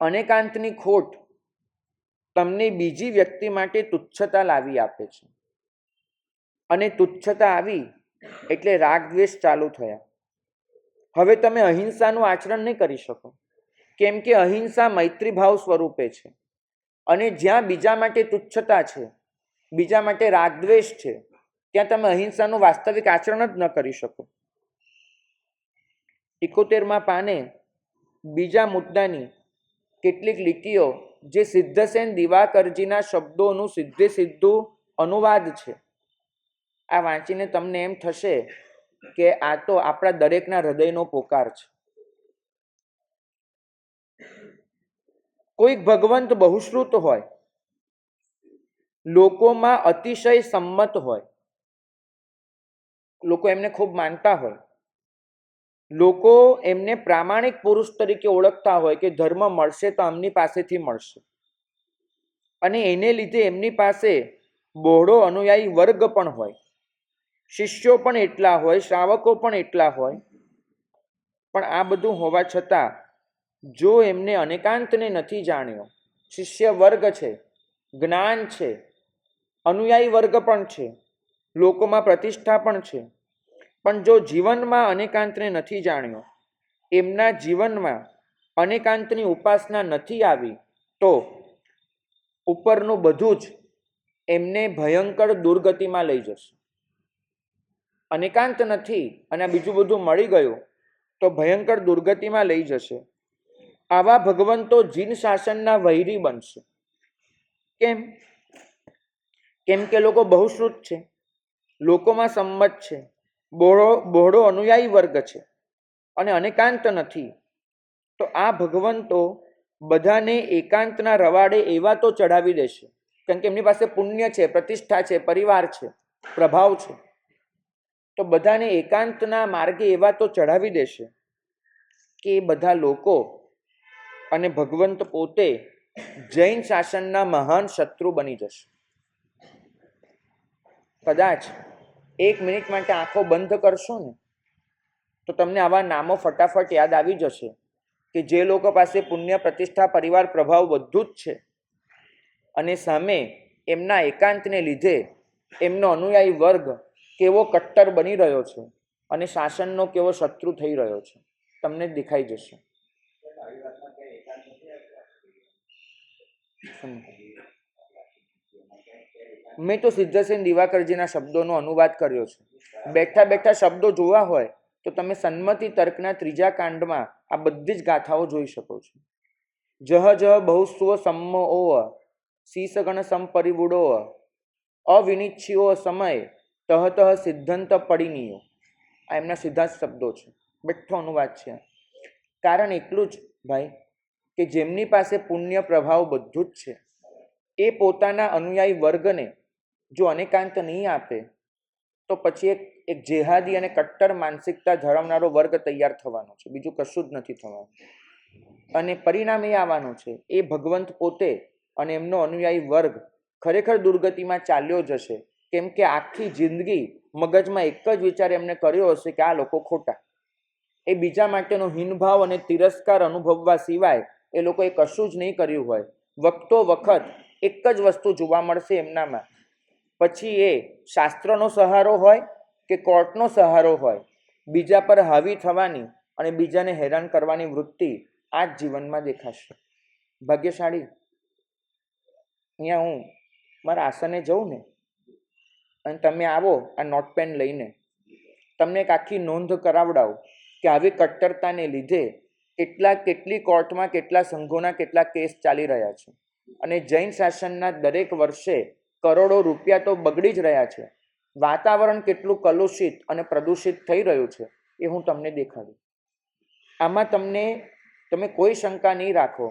અનેકાંતની ખોટ તમને બીજી વ્યક્તિ માટે તુચ્છતા લાવી આપે છે, અને તુચ્છતા આવી એટલે રાગ દ્વેષ ચાલુ થયા. હવે તમે અહિંસાનું આચરણ નહીં કરી શકો, કેમ કે અહિંસા મૈત્રી ભાવ સ્વરૂપે છે, અને જ્યાં બીજા માટે તુચ્છતા છે, બીજા માટે રાગ દ્વેષ છે, ત્યાં તમે અહિંસાનું વાસ્તવિક આચરણ જ ન કરી શકો. 71મા પાને બીજા મુદ્દાની કેટલીક લીટીઓ જે સિદ્ધસેન દિવાકરજીના શબ્દોનું સીધે સીધું અનુવાદ છે. આ વાંચીને તમને એમ થશે કે આ તો આપણા દરેકના હૃદયનો પોકાર છે. કોઈક ભગવંત બહુશ્રુત હોય, લોકોમાં અતિશય સંમત હોય, લોકો એમને ખૂબ માનતા હોય, લોકો એમને પ્રામાણિક પુરુષ તરીકે ઓળખતા હોય કે ધર્મ મળશે તો આમની પાસેથી મળશે, અને એને લીધે એમની પાસે બહોળો અનુયાયી વર્ગ પણ હોય, શિષ્યો પણ એટલા હોય, શ્રાવકો પણ એટલા હોય. પણ આ બધું હોવા છતાં જો એમને અનેકાંતને નથી જાણ્યો, શિષ્ય વર્ગ છે, જ્ઞાન છે, અનુયાયી વર્ગ પણ છે, લોકોમાં પ્રતિષ્ઠા પણ છે, પણ જો જીવનમાં અનેકાંતને નથી જાણ્યો, એમના જીવનમાં અનેકાંતની ઉપાસના નથી આવી, તો ઉપરનું બધું જ એમને ભયંકર દુર્ગતિમાં લઈ જશે. અનેકાંત નથી અને બીજું બધું મળી ગયું તો ભયંકર દુર્ગતિમાં લઈ જશે. આવા ભગવંતો જીન શાસનના વૈરી બનશે. કેમ? કેમ કે લોકો બહુશ્રુત છે, લોકોમાં સંમત છે, બહોળો અનુયાયી વર્ગ છે, અને અનેકાંત નથી. તો આ ભગવંતો બધાને એકાંતના રવાડે એવા તો ચડાવી દેશે, કારણ કે એમની પાસે પુણ્ય છે, પ્રતિષ્ઠા છે, પરિવાર છે, પ્રભાવ છે, તો બધાને એકાંતના માર્ગે એવા તો ચડાવી દેશે કે એ બધા લોકો અને ભગવંત પોતે જૈન શાસનના મહાન શત્રુ બની જશે. કદાચ 1 મિનિટ માટે આંખો બંધ કરશો ને તો તમને આવા નામો ફટાફટ યાદ આવી જશે કે જે લોકો પાસે પુણ્ય, પ્રતિષ્ઠા, પરિવાર, પ્રભાવ બધું જ છે, અને સામે એમના એકાંતને લીધે એમનો અનુયાયી વર્ગ કેવો કટ્ટર બની રહ્યો છે અને શાસનનો કેવો શત્રુ થઈ રહ્યો છે, તમને દેખાઈ જશે. મેં તો સિદ્ધસેન દિવાકરજીના શબ્દોનો અનુવાદ કર્યો છે. બેઠા બેઠા શબ્દો જોવા હોય તો તમે સન્મતિ તર્કના 3જા કાંડમાં આ બધી જ ગાથાઓ જોઈ શકો છો. જહ જહ બહુસ્વ સમ્મો શીસગણ સંપરિવૂડો અવિનિચ્છિયો સમય તહ તહ સિદ્ધંત પડિનીયો. આ એમના સીધા જ શબ્દો છે, બેઠો અનુવાદ છે. કારણ એટલું જ ભાઈ કે જેમની પાસે પુણ્ય પ્રભાવ બધું જ છે, એ પોતાના અનુયાયી વર્ગને જો અનેકાંત નહીં આપે તો પછી એક જેહાદી અને કટ્ટર માનસિકતા ધરાવનારો વર્ગ તૈયાર થવાનો છે, બીજું કશું જ નથી થવાનું. અને પરિણામ એ આવવાનું છે, એ ભગવંત પોતે અને એમનો અનુયાયી વર્ગ ખરેખર દુર્ગતિમાં ચાલ્યો જશે, કેમ કે આખી જિંદગી મગજમાં એક જ વિચાર એમને કર્યો હશે કે આ લોકો ખોટા. એ બીજા માટેનો હીનભાવ અને તિરસ્કાર અનુભવવા સિવાય એ લોકોએ કશું જ નહીં કર્યું હોય. વખતો વખત એક જ વસ્તુ જોવા મળશે એમનામાં, પછી એ શાસ્ત્રનો સહારો હોય કે કોર્ટનો સહારો હોય, બીજા પર હાવી થવાની અને બીજાને હેરાન કરવાની વૃત્તિ આ જ જીવનમાં દેખાશે. ભાગ્યશાળી. અહીંયા હું મારા આસને જઉં ને અને તમે આવો આ નોટપેન લઈને, તમને એક આખી નોંધ કરાવડાવું કે આવી કટ્ટરતાને લીધે કેટલી કોર્ટમાં કેટલા સંઘોના કેટલા કેસ ચાલી રહ્યા છે, અને જૈન શાસનના દરેક વર્ષે કરોડો રૂપિયા તો બગડી જ રહ્યા છે. વાતાવરણ કેટલું કલુષિત અને પ્રદૂષિત થઈ રહ્યું છે એ હું તમને દેખાડું. આમાં તમે કોઈ શંકા નહીં રાખો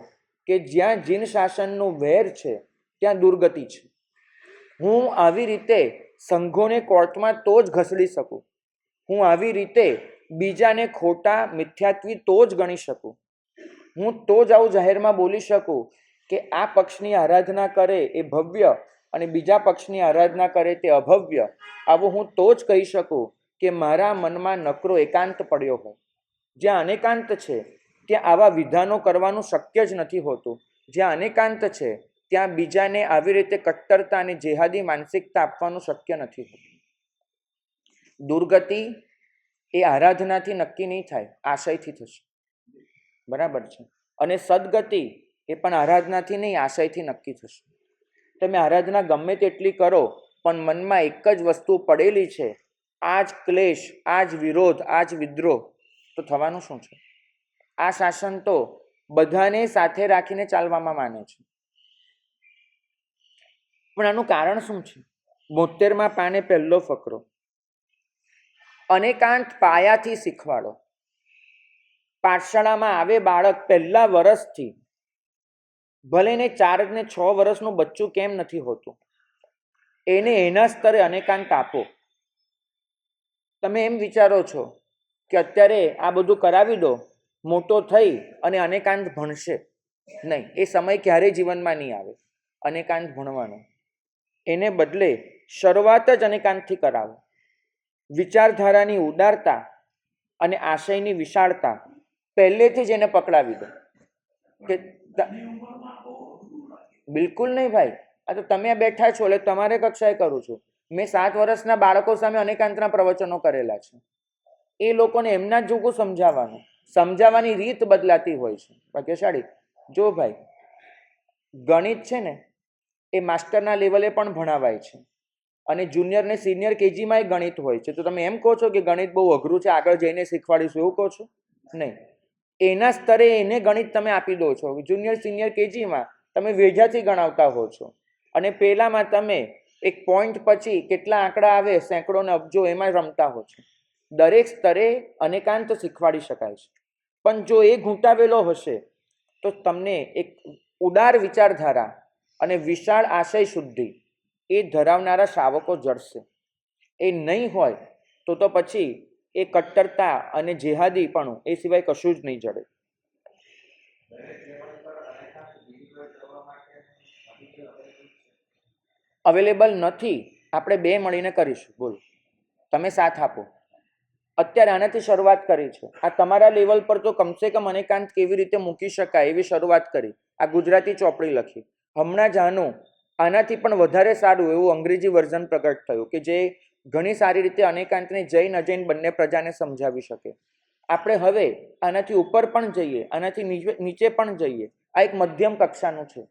કે જ્યાં જીન શાસનનું વેર છે ત્યાં દુર્ગતિ છે. હું આવી રીતે સંઘોને કોર્ટમાં તો જ ઘસડી શકું, હું આવી રીતે બીજાને ખોટા મિથ્યાત્વી તો જ ગણી શકું, હું તો જ આવું જાહેરમાં બોલી શકું કે આ પક્ષની આરાધના કરે એ ભવ્ય અને બીજા પક્ષની આરાધના કરે તે અભવ્ય. આવું હું તો જ કહી શકું કે મારા મનમાં નકરો એકાંત પડ્યો હોય. જ્યાં અનેકાંત છે ત્યાં આવા વિધાનો કરવાનું શક્ય જ નથી હોતું. જ્યાં અનેકાંત છે ત્યાં બીજાને આવી રીતે કટ્ટરતા અને જેહાદી માનસિકતા આપવાનું શક્ય નથી હોતું. દુર્ગતિ એ આરાધનાથી નક્કી નહીં થાય, આશયથી થશે. બરાબર છે. અને સદગતિ એ પણ આરાધનાથી નહીં, આશયથી નક્કી થશે. તમે આરાધના ગમે તેટલી કરો પણ મનમાં એક જ વસ્તુ પડેલી છે, આ જ ક્લેશ, આ જ વિરોધ, આ જ વિદ્રોહ, તો થવાનું શું છે? આ શાસન તો બધાને સાથે રાખીને ચાલવામાં માને છે. પણ આનું કારણ શું છે? 72માં પાને પહેલો ફકરો, અનેકાંત પાયાથી શીખવાડો. પાઠશાળામાં આવે બાળક પહેલા વર્ષથી, ભલે ને 4 ને 6 વર્ષનું બચ્ચું કેમ નથી હોતું, એને એના સ્તરે અનેકાંત આપો. તમે એમ વિચારો છો કે અત્યારે આ બધું કરાવી દો, મોટો થઈ અને અનેકાંત ભણશે. નહીં, એ સમય ક્યારેય જીવનમાં નહીં આવે અનેકાંત ભણવાનો. એને બદલે શરૂઆત જ અનેકાંતથી કરાવો. વિચારધારાની ઉદારતા અને આશયની વિશાળતા પહેલેથી જ એને પકડાવી દો. કે બિલકુલ નહીં ભાઈ, આ તો તમે બેઠા છો એટલે તમારે કક્ષાએ કરું છું. મેં 7 વર્ષના બાળકો સામે અનેકાંતના પ્રવચનો કરેલા છે. એ લોકોને એમના જ જોગું સમજાવવાનું, સમજાવવાની રીત બદલાતી હોય છે. ભાગ્યશાળી. જો ભાઈ, ગણિત છે ને એ માસ્ટરના લેવલે પણ ભણાવાય છે, અને જુનિયર ને સિનિયર કેજીમાં ગણિત હોય છે. તો તમે એમ કહો છો કે ગણિત બહુ અઘરું છે, આગળ જઈને શીખવાડીશું, એવું કહો છો? નહીં, એના સ્તરે એને ગણિત તમે આપી દો છો. જુનિયર સિનિયર કેજીમાં તમે વેજાથી ગણાવતા હો છો, અને પેલામાં તમે એક પોઈન્ટ પછી કેટલા આંકડા આવે, સેંકડો ને અબજો, એમાં રમતા હો છો. દરેક સ્તરે અનેકાંત શીખવાડી શકાય છે. પણ જો એ ઘૂંટાવેલો હશે તો તમને એક ઉદાર વિચારધારા અને વિશાળ આશય શુદ્ધિ એ ધરાવનારા શાવકો જડશે. એ નહીં હોય તો પછી એ કટ્ટરતા અને જેહાદીપણું એ સિવાય કશું જ નહીં જડે. અવેલેબલ નથી, આપણે 2 મળીને કરીશું. બોલો, તમે સાથ આપો. અત્યારે આનાથી શરૂઆત કરી છે. આ તમારા લેવલ પર તો કમસે કમ અનેકાંત કેવી રીતે મૂકી શકાય એવી શરૂઆત કરી. આ ગુજરાતી ચોપડી લખી. હમણાં જ આનાથી પણ વધારે સારું એવું અંગ્રેજી વર્ઝન પ્રગટ થયું કે જે ઘણી સારી રીતે અનેકાંતને જૈન અજૈન બંને પ્રજાને સમજાવી શકે. આપણે હવે આનાથી ઉપર પણ જઈએ, આનાથી નીચે પણ જઈએ. આ એક મધ્યમ કક્ષાનું છે,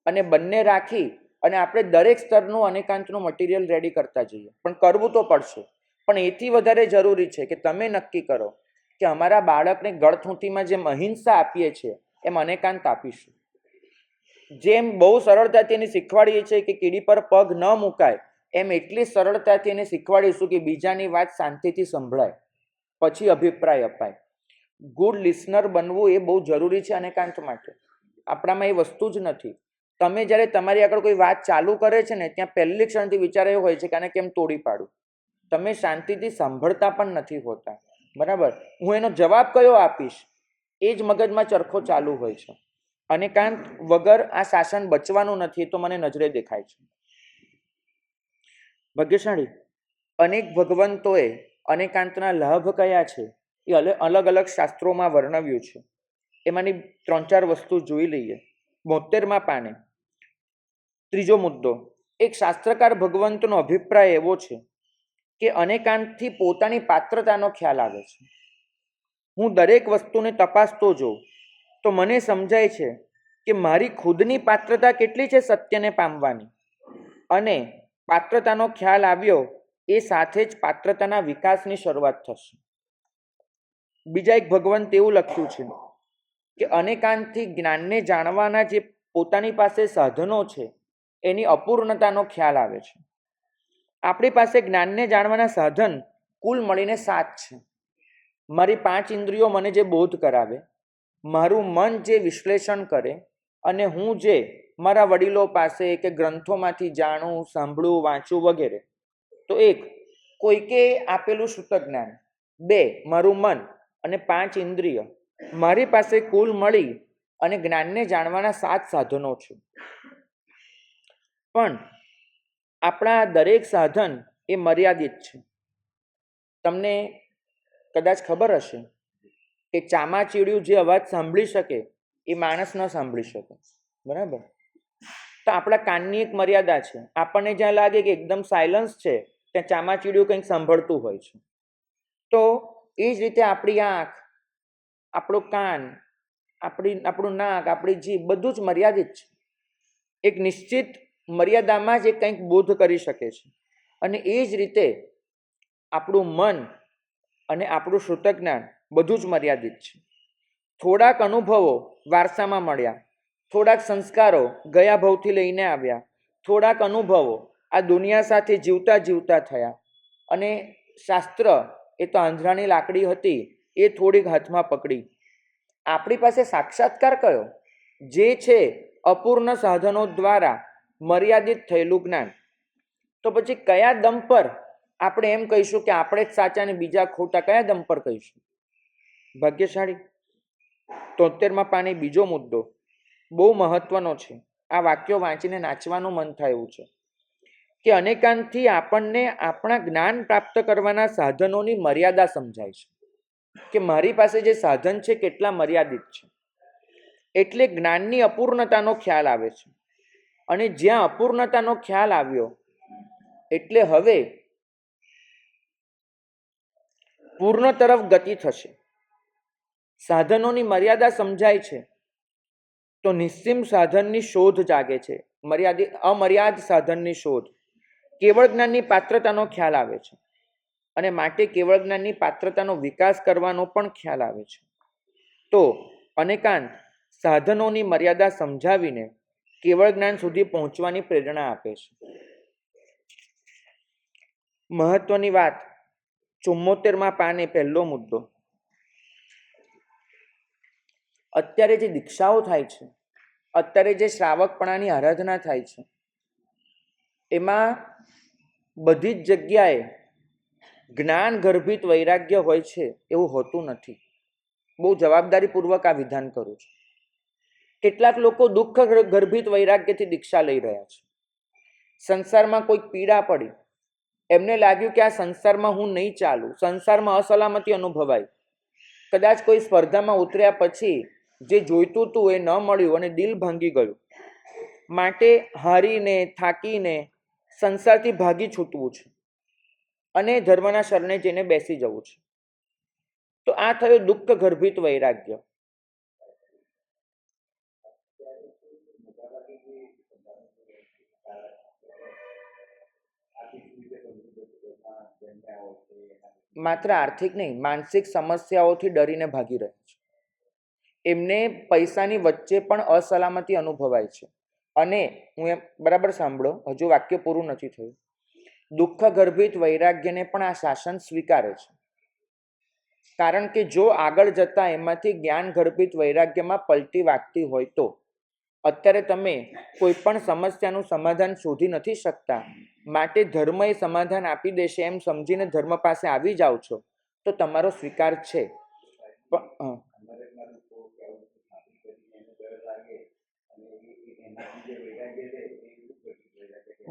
અને બંને રાખી અને આપણે દરેક સ્તરનું અનેકાંતનું મટીરિયલ રેડી કરતા જઈએ. પણ કરવું તો પડશે. પણ એથી વધારે જરૂરી છે કે તમે નક્કી કરો કે અમારા બાળકને ગળથૂંથીમાં જેમ અહિંસા આપીએ છીએ એમ અનેકાંત આપીશું. જેમ બહુ સરળતાથી એને શીખવાડીએ છીએ કે કીડી પર પગ ન મુકાય, એમ એટલી સરળતાથી એને શીખવાડીશું કે બીજાની વાત શાંતિથી સંભળાય, પછી અભિપ્રાય અપાય. ગુડ લિસનર બનવું એ બહુ જરૂરી છે અનેકાંત માટે. આપણામાં એ વસ્તુ જ નથી. તમે જ્યારે તમારી આગળ કોઈ વાત ચાલુ કરે છે ને, ત્યાં પહેલી ક્ષણથી વિચાર એવો હોય છે કે આને કેમ તોડી પાડું. તમે શાંતિથી સાંભળતા પણ નથી હોતા, બરાબર. હું એનો જવાબ કયો આપીશ એ જ મગજમાં ચરખો ચાલુ હોય છે. અનેકાંત વગર આ શાસન બચવાનું નથી, તો મને નજરે દેખાય છે. ભાગ્યશાળી અનેક ભગવંતોએ અનેકાંતના લાભ કયા છે એ અલગ અલગ શાસ્ત્રોમાં વર્ણવ્યું છે. એમાંની 3-4 વસ્તુ જોઈ લઈએ. 72મા પાને ત્રીજો મુદ્દો. એક શાસ્ત્રકાર ભગવંતનો અભિપ્રાય એવો છે કે અનેકાંતથી પોતાની પાત્રતાનો ખ્યાલ આવે છે. હું દરેક વસ્તુને તપાસતો જોઉં તો મને સમજાય છે કે મારી ખુદની પાત્રતા કેટલી છે સત્યને પામવાની, અને પાત્રતાનો ખ્યાલ આવ્યો એ સાથે જ પાત્રતાના વિકાસની શરૂઆત થશે. બીજા એક ભગવંત એવું લખ્યું છે કે અનેકાંતથી જ્ઞાનને જાણવાના જે પોતાની પાસે સાધનો છે એની અપૂર્ણતાનો ખ્યાલ આવે છે. આપણી પાસે જ્ઞાનને જાણવાના સાધન કુલ મળીને 7 છે. મારી 5 ઇન્દ્રિયો મને જે બોધ કરાવે, મારું મન જે વિશ્લેષણ કરે, અને હું જે મારા વડીલો પાસે કે ગ્રંથોમાંથી જાણું, સાંભળું, વાંચું વગેરે. તો 1 કોઈકે આપેલું શ્રુત જ્ઞાન, 2 મારું મન, અને 5 ઇન્દ્રિય. મારી પાસે કુલ મળી અને જ્ઞાનને જાણવાના 7 સાધનો છે. પણ આપણા દરેક સાધન એ મર્યાદિત છે. તમને કદાચ ખબર હશે કે ચામાચીડિયું જે અવાજ સાંભળી શકે એ માણસ ન સાંભળી શકે, બરાબર. તો આપણા કાનની એક મર્યાદા છે. આપણને જ્યાં લાગે કે એકદમ સાયલન્સ છે ત્યાં ચામાચીડિયું કંઈક સાંભળતું હોય છે. તો એ જ રીતે આપણી આંખ, આપણું કાન, આપણું નાક, આપણી જીભ બધું જ મર્યાદિત છે. એક નિશ્ચિત મર્યાદામાં જ એ કંઈક બોધ કરી શકે છે. અને એ જ રીતે આપણું મન અને આપણું શ્રુત જ્ઞાન બધું જ મર્યાદિત છે. થોડાક અનુભવો વારસામાં મળ્યા, થોડાક સંસ્કારો ગયા ભવથી લઈને આવ્યા, થોડાક અનુભવો આ દુનિયા સાથે જીવતા જીવતા થયા, અને શાસ્ત્ર એ તો આંધળાની લાકડી હતી, એ થોડીક હાથમાં પકડી. આપણી પાસે સાક્ષાત્કાર કયો? જે છે અપૂર્ણ સાધનો દ્વારા મર્યાદિત થયેલું જ્ઞાન. તો પછી કયા દમ પર આપણે એમ કહીશું કે આપણે જ સાચા ને બીજા ખોટા? કયા દમ પર કહીશું? ભાગ્યશાળી 73મા પાને બીજો મુદ્દો બહુ મહત્વનો છે. આ વાક્યો વાંચીને નાચવાનું મન થાય એવું છે કે અનેકાંતથી આપણને આપણા જ્ઞાન પ્રાપ્ત કરવાના સાધનોની મર્યાદા સમજાય છે, કે મારી પાસે જે સાધન છે કેટલા મર્યાદિત છે. એટલે જ્ઞાનની અપૂર્ણતાનો ખ્યાલ આવે છે. અને જ્યાં અપૂર્ણતાનો ખ્યાલ આવ્યો એટલે હવે પૂર્ણ તરફ ગતિ થશે. સાધનોની મર્યાદા સમજાય છે તો નિશ્ચિમ સાધનની શોધ જાગે છે, અમર્યાદ સાધનની શોધ. કેવળ જ્ઞાનની પાત્રતાનો ખ્યાલ આવે છે, અને માટે કેવળ જ્ઞાનની પાત્રતાનો વિકાસ કરવાનો પણ ખ્યાલ આવે છે. તો અનેકાંત સાધનોની મર્યાદા સમજાવીને કેવળ જ્ઞાન સુધી પહોંચવાની પ્રેરણા આપે છે. મહત્વની વાત 74મા પાને પહેલો મુદ્દો. અત્યારે જે દીક્ષાઓ થાય છે, અત્યારે જે શ્રાવકપણાની આરાધના થાય છે, એમાં બધી જ જગ્યાએ જ્ઞાન ગર્ભિત વૈરાગ્ય હોય છે એવું હોતું નથી. બહુ જવાબદારીપૂર્વક આ વિધાન કરું છું. કેટલાક લોકો દુઃખ ગર્ભિત વૈરાગ્યથી દીક્ષા લઈ રહ્યા છે. સંસારમાં કોઈક પીડા પડી, એમને લાગ્યું કે આ સંસારમાં હું નહીં ચાલું, સંસારમાં અસલામતી અનુભવાય. કદાચ કોઈ સ્પર્ધામાં ઉતર્યા પછી જે જોઈતું હતું એ ન મળ્યું અને દિલ ભાંગી ગયું. માટે હારીને થાકીને સંસારથી ભાગી છૂટવું છે અને ધર્મના શરણે જઈને બેસી જવું છે. તો આ થયો દુઃખ ગર્ભિત વૈરાગ્ય. માત્ર આર્થિક નહીં, માનસિક સમસ્યાઓથી ડરીને ભાગી રહ્યા છે. એમને પૈસાની વચ્ચે પણ અસલામતી અનુભવાય છે. અને હું એમ બરાબર સાંભળો, હજુ વાક્ય પૂરું નથી થયું. દુઃખ ગર્ભિત વૈરાગ્યને પણ આ શાસન સ્વીકારે છે. કારણ કે જો આગળ જતા એમાંથી જ્ઞાન ગર્ભિત વૈરાગ્યમાં પલટી વાગતી હોય તો અત્યારે તમે કોઈ પણ સમસ્યાનું સમાધાન શોધી નથી શકતા, માટે ધર્મ એ સમાધાન આપી દેશે એમ સમજીને ધર્મ પાસે આવી જાઓ છો, તો તમારો સ્વીકાર છે.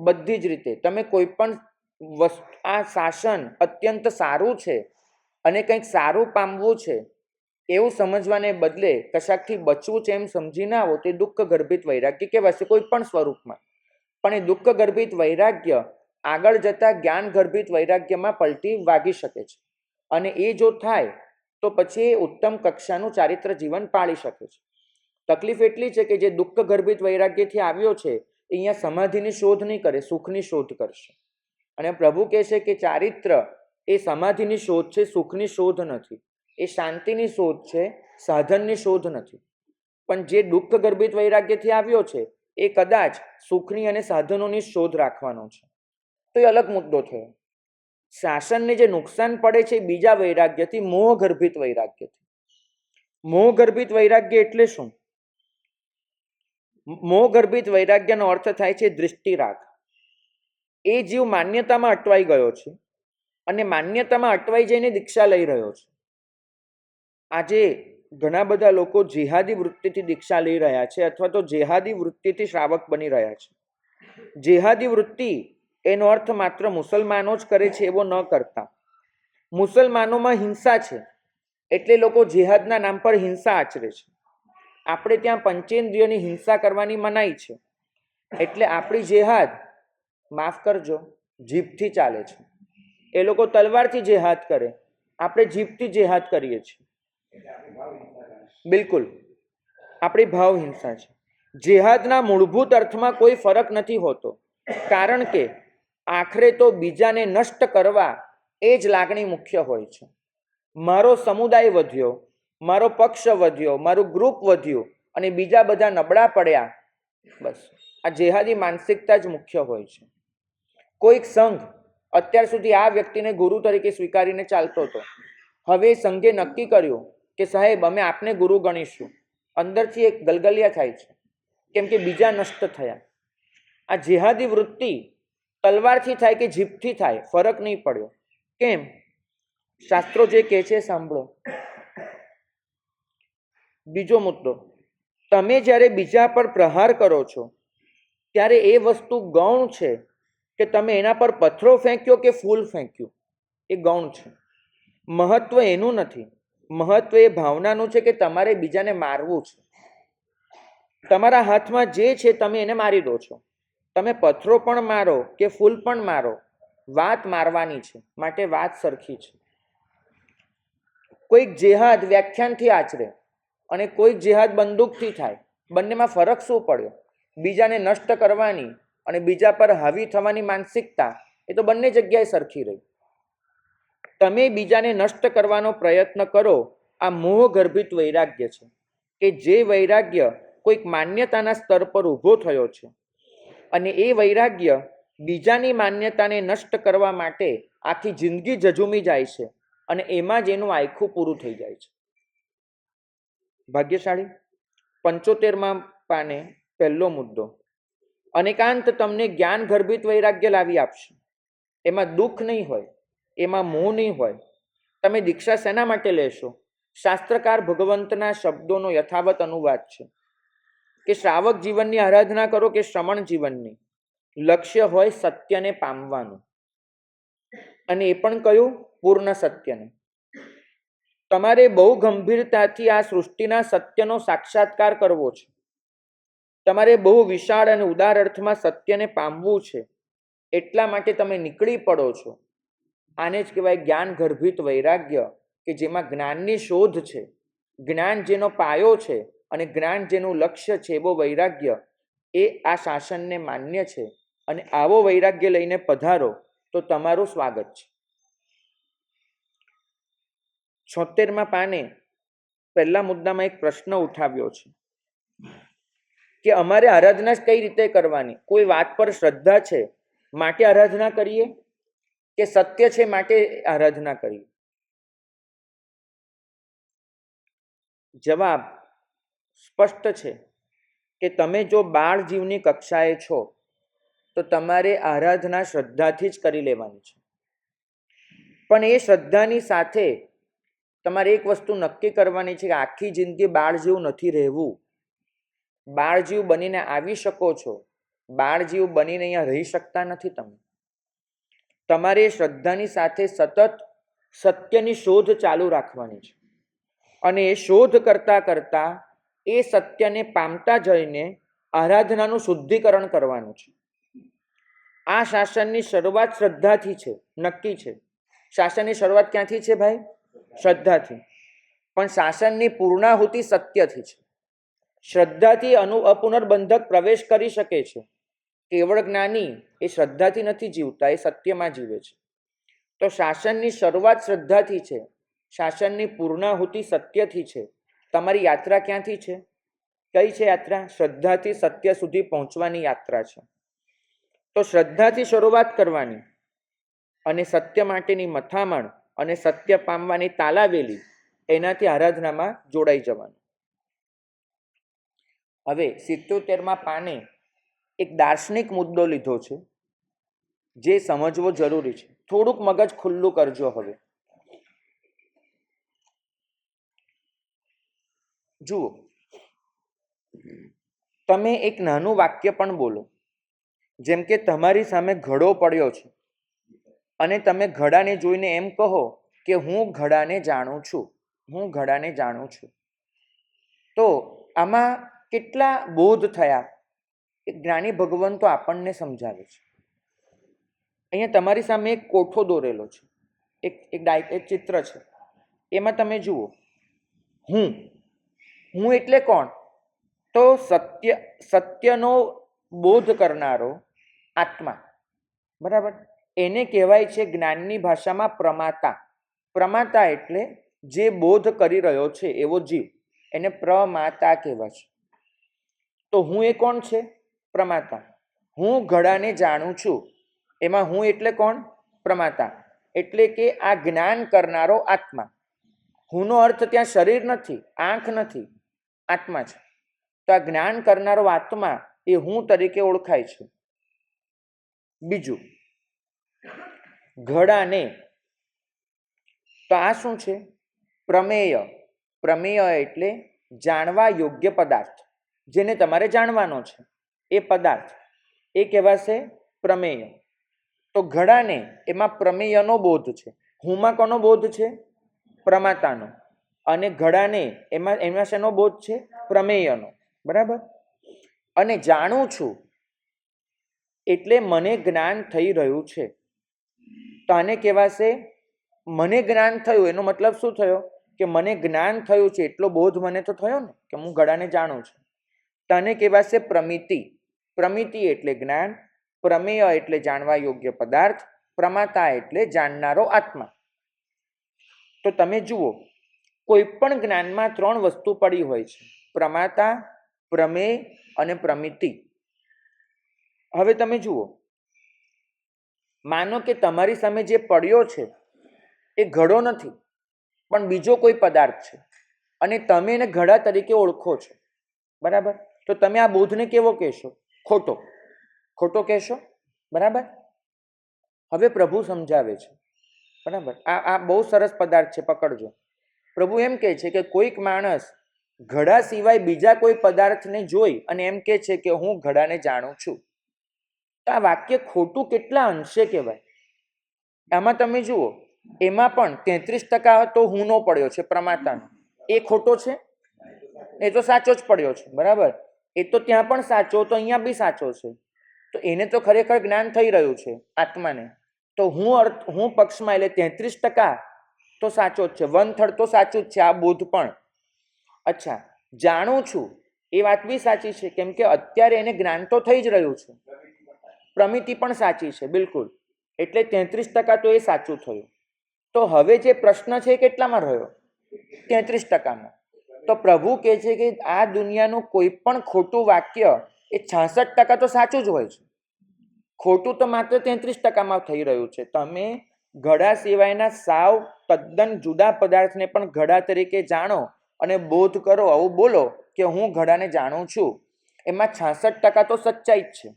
બધી જ રીતે તમે કોઈ પણ વસ્તુ, આ શાસન અત્યંત સારું છે અને કંઈક સારું પામવું છે એવું સમજવાને બદલે કશાકથી બચવું છે એમ સમજી ના આવો, તે દુઃખ ગર્ભિત વૈરાગ્ય કહેવાશે કોઈ પણ સ્વરૂપમાં. પણ એ દુઃખ ગર્ભિત વૈરાગ્ય આગળ જતા જ્ઞાન ગર્ભિત વૈરાગ્યમાં પલટી વાગી શકે છે. અને એ જો થાય તો પછી એ ઉત્તમ કક્ષાનું ચારિત્ર જીવન પાળી શકે છે. તકલીફ એટલી છે કે જે દુઃખ ગર્ભિત વૈરાગ્યથી આવ્યો છે એ અહીંયા સમાધિની શોધ નહીં કરે, સુખની શોધ કરશે. અને પ્રભુ કહે છે કે ચારિત્ર એ સમાધિની શોધ છે, સુખની શોધ નથી. એ શાંતિની શોધ છે, સાધનની શોધ નથી. પણ જે દુઃખ ગર્ભિત વૈરાગ્યથી આવ્યો છે એ કદાચ સુખની અને સાધનોની શોધ રાખવાનો છે. તો એ અલગ મુદ્દો થયો. શાસનને જે નુકસાન પડે છે એ બીજા વૈરાગ્યથી, મોહ ગર્ભિત વૈરાગ્યથી. મોહ ગર્ભિત વૈરાગ્ય એટલે શું? મોહ ગર્ભિત વૈરાગ્યનો અર્થ થાય છે દૃષ્ટિરાગ. એ જીવ માન્યતામાં અટવાઈ ગયો છે અને માન્યતામાં અટવાઈ જઈને દીક્ષા લઈ રહ્યો છે. આજે ઘણા બધા લોકો જેહાદી વૃત્તિથી દીક્ષા લઈ રહ્યા છે અથવા તો જેહાદી વૃત્તિથી શ્રાવક બની રહ્યા છે. જેહાદી વૃત્તિ એનો અર્થ માત્ર મુસલમાનો જ કરે છે એવો ન કરતા. મુસલમાનોમાં હિંસા છે એટલે લોકો જેહાદના નામ પર હિંસા આચરે છે. આપણે ત્યાં પંચેન્દ્રિયોની હિંસા કરવાની મનાઈ છે એટલે આપણી જેહાદ, માફ કરજો, જીભથી ચાલે છે. એ લોકો તલવારથી જેહાદ કરે, આપણે જીભથી જેહાદ કરીએ છીએ. બિલકુલ, આપણી ભાવ હિંસા છે. જેહાદના મૂળભૂત અર્થમાં કોઈ ફરક નથી હોતો, કારણ કે આખરે તો બીજાને નષ્ટ કરવા એ જ લાગણી મુખ્ય હોય છે. મારો સમુદાય વધ્યો, મારો પક્ષ વધ્યો, મારું ગ્રુપ વધ્યું અને બીજા બધા નબળા પડ્યા, બસ આ જેહાદી માનસિકતા જ મુખ્ય હોય છે. કોઈક સંઘ અત્યાર સુધી આ વ્યક્તિને ગુરુ તરીકે સ્વીકારીને ચાલતો હતો, હવે સંઘે નક્કી કર્યું કે સાહેબ અમે આપને ગુરુ ગણીશું. અંદરથી એક ગલગલિયા થાય છે, કેમ કે બીજા નષ્ટ થયા. આ જેહાદી વૃત્તિ તલવારથી થાય કે જીભથી થાય ફરક નહીં પડ્યો. કેમ? શાસ્ત્રો જે કહે છે સાંભળો. બીજો મુદ્દો, તમે જ્યારે બીજા પર પ્રહાર કરો છો ત્યારે એ વસ્તુ ગૌણ છે કે તમે એના પર પથ્થરો ફેંક્યો કે ફૂલ ફેંક્યું, એ ગૌણ છે. મહત્વ એનું નથી, મહત્વ એ ભાવનાનું છે કે તમારે બીજાને મારવું છે. તમારા હાથમાં જે છે તમે એને મારી દો છો. તમે પથ્થરો પણ મારો કે ફૂલ પણ મારો, વાત મારવાની છે, માટે વાત સરખી છે. કોઈક જેહાદ વ્યાખ્યાનથી આચરે અને કોઈક જેહાદ બંદૂકથી થાય, બંનેમાં ફરક શું પડ્યો? બીજાને નષ્ટ કરવાની અને બીજા પર હાવી થવાની માનસિકતા એ તો બંને જગ્યાએ સરખી રહી. તમે બીજાને નષ્ટ કરવાનો પ્રયત્ન કરો, આ મોહ ગર્ભિત વૈરાગ્ય છે કે જે વૈરાગ્ય કોઈક માન્યતાના સ્તર પર ઊભો થયો છે અને એ વૈરાગ્ય બીજાની માન્યતાને નષ્ટ કરવા માટે આખી જિંદગી ઝઝૂમી જાય છે અને એમાં જ એનું આયખું પૂરું થઈ જાય છે. ભાગ્યશાળી. 75માં પાને પહેલો મુદ્દો, અનેકાંત તમને જ્ઞાન ગર્ભિત વૈરાગ્ય લાવી આપશે. એમાં દુઃખ નહીં હોય, એમાં મોહ નહીં હોય. તમે દીક્ષા શેના માટે લેશો? શાસ્ત્રકાર ભગવંતના શબ્દોનો યથાવત અનુવાદ છે કે શ્રાવક જીવનની આરાધના કરો કે શ્રમણ જીવનની, લક્ષ્ય હોય સત્યને પામવાનું. અને એ પણ કયું? પૂર્ણ સત્યને. તમારે બહુ ગંભીરતાથી આ સૃષ્ટિના સત્યનો સાક્ષાત્કાર કરવો છે. તમારે બહુ વિશાળ અને ઉદાર અર્થમાં સત્યને પામવું છે. એટલા માટે તમે નીકળી પડો છો. આને જ કહેવાય જ્ઞાન ગર્ભિત વૈરાગ્ય, કે જેમાં જ્ઞાનની શોધ છે, જ્ઞાન જેનો પાયો છે અને જ્ઞાન જેનું લક્ષ્ય છે, એવો વૈરાગ્ય એ આ શાસનને માન્ય છે. અને આવો વૈરાગ્ય લઈને પધારો તો તમારું સ્વાગત છે. 76મા પાને પહેલા મુદ્દામાં એક પ્રશ્ન ઉઠાવ્યો છે કે અમારે આરાધના કઈ રીતે કરવાની? કોઈ વાત પર શ્રદ્ધા છે માટે આરાધના કરીએ કે સત્ય છે માટે આરાધના કરીએ? જવાબ સ્પષ્ટ છે કે તમે જો બાળ જીવની કક્ષાએ છો તો તમારે આરાધના શ્રદ્ધાથી જ કરી લેવાની છે, પણ એ શ્રદ્ધાની સાથે તમારે એક વસ્તુ નક્કી કરવાની છે કે આખી જિંદગી બાળજીવ નથી રહેવું. બાળજીવ બનીને આવી શકો છો, બાળજીવ બનીને અહીંયા રહી શકતા નથી. તમારે એ શ્રદ્ધાની સાથે સતત સત્યની શોધ ચાલુ રાખવાની છે, અને એ શોધ કરતા કરતા એ સત્યને પામતા જઈને આરાધનાનું શુદ્ધિકરણ કરવાનું છે. આ શાસનની શરૂઆત શ્રદ્ધાથી છે, નક્કી છે. શાસનની શરૂઆત ક્યાંથી છે ભાઈ? શ્રદ્ધાથી. પણ શાસનની પૂર્ણાહુતિ સત્યથી છે. શ્રદ્ધાથી અપુનર્બંધક પ્રવેશ કરી શકે છે. કેવળ જ્ઞાની એ શ્રદ્ધાથી નથી જીવતા, એ સત્યમાં જીવે છે. તો શાસનની શરૂઆત શ્રદ્ધાથી છે, શાસનની પૂર્ણાહુતિ સત્યથી છે. તમારી યાત્રા ક્યાંથી છે? કઈ છે યાત્રા? શ્રદ્ધાથી સત્ય સુધી પહોંચવાની યાત્રા છે. તો શ્રદ્ધાથી શરૂઆત કરવાની, અને સત્ય માટેની મથામણ અને સત્ય પામવાની તાલાવેલી, એનાથી આરાધનામાં જોડાઈ જવાનું. હવે 77મા પાને એક દાર્શનિક મુદ્દો લીધો છે જે સમજવો જરૂરી છે. થોડુંક મગજ ખુલ્લું કરજો. હવે જુઓ, તમે એક નાનું વાક્ય પણ બોલો, જેમ કે તમારી સામે ઘડો પડ્યો છે અને તમે ઘડાને જોઈને એમ કહો કે હું ઘડાને જાણું છું, હું ઘડાને જાણું છું. તો આમાં કેટલા બોધ થયા એ જ્ઞાની ભગવંતો આપણને સમજાવે છે. અહીંયા તમારી સામે એક કોઠો દોરેલો છે, એક ચિત્ર છે. એમાં તમે જુઓ, હું એટલે કોણ? તો સત્યનો બોધ કરનારો આત્મા, બરાબર? એને કહેવાય છે જ્ઞાનની ભાષામાં પ્રમાતા. પ્રમાતા એટલે જે બોધ કરી રહ્યો છે એવો જીવ, એને પ્રમાતા કહેવાય છે. તો હું એ કોણ છે? પ્રમાતા. હું ઘડાને જાણું છું, એમાં હું એટલે કોણ? પ્રમાતા. એટલે કે આ જ્ઞાન કરનારો આત્મા. હુંનો અર્થ ત્યાં શરીર નથી, આંખ નથી, આત્મા છે. તો આ જ્ઞાન કરનારો આત્મા એ હું તરીકે ઓળખાય છે. બીજું, ઘડાને, તો આ શું છે? પ્રમેય. પ્રમેય એટલે જાણવા યોગ્ય પદાર્થ, જેને તમારે જાણવાનો છે એ પદાર્થ, એ કહેવાશે પ્રમેય. તો ઘડાને એમાં પ્રમેયનો બોધ છે. હુંમાં કોનો બોધ છે? પ્રમાતાનો. અને ઘડાને એમાં શેનો બોધ છે? પ્રમેયનો. બરાબર? અને જાણું છું એટલે મને જ્ઞાન થઈ રહ્યું છે. તો આને કહેવાશે, મને જ્ઞાન થયું એનો મતલબ શું થયો? કે મને જ્ઞાન થયું છે એટલો બોધ મને તો થયો ને કે હું ઘડાને જાણું છું. તો આને કહેવાશે પ્રમિતિ. પ્રમિતિ એટલે જ્ઞાન, પ્રમેય એટલે જાણવા યોગ્ય પદાર્થ, પ્રમાતા એટલે જાણનારો આત્મા. તો તમે જુઓ, કોઈ પણ જ્ઞાનમાં 3 વસ્તુ પડી હોય છે: પ્રમાતા, પ્રમેય અને પ્રમિતિ. હવે તમે જુઓ, માનો કે તમારી સામે જે પડ્યો છે એ ઘડો નથી, પણ બીજો કોઈ પદાર્થ છે, અને તમે એને ઘડા તરીકે ઓળખો છો. બરાબર? તો તમે આ બોધને કેવો કહેશો? ખોટો. ખોટો કહેશો. બરાબર? હવે પ્રભુ સમજાવે છે. બરાબર? આ બહુ સરસ પદાર્થ છે, પકડજો. પ્રભુ એમ કહે છે કે કોઈક માણસ ઘડા સિવાય બીજા કોઈ પદાર્થને જોઈ અને એમ કહે છે કે હું ઘડાને જાણું છું. તો આ વાક્ય ખોટું કેટલા અંશે કહેવાય? આમાં તમે જુઓ, એમાં પણ 33% તો હુંનો પડ્યો છે, પ્રમાતાનો. એ ખોટો છે? એ તો સાચો જ પડ્યો છે. બરાબર? એ તો ત્યાં પણ સાચો, તો અહીંયા બી સાચો છે. તો એને તો ખરેખર જ્ઞાન થઈ રહ્યું છે આત્માને. તો હું પક્ષમાં એટલે 33% તો સાચો જ છે, 1/3 તો સાચું જ છે આ બોધ પણ. અચ્છા, જાણું છું એ વાત બી સાચી છે, કેમ કે અત્યારે એને જ્ઞાન તો થઈ જ રહ્યું છે. પ્રમિતિ પણ સાચી છે, બિલકુલ. એટલે 33% તો એ સાચું થયું. તો હવે જે પ્રશ્ન છે એ કેટલામાં રહ્યો? 33%. તો પ્રભુ કહે છે કે આ દુનિયાનું કોઈ પણ ખોટું વાક્ય એ 66% તો સાચું જ હોય છે. ખોટું તો માત્ર 33%માં થઈ રહ્યું છે. તમે ઘડા સિવાયના સાવ તદ્દન જુદા પદાર્થને પણ ઘડા તરીકે જાણો અને બોધ કરો, આવું બોલો કે હું ઘડાને જાણું છું, એમાં 66% તો સચ્ચાઈ જ છે.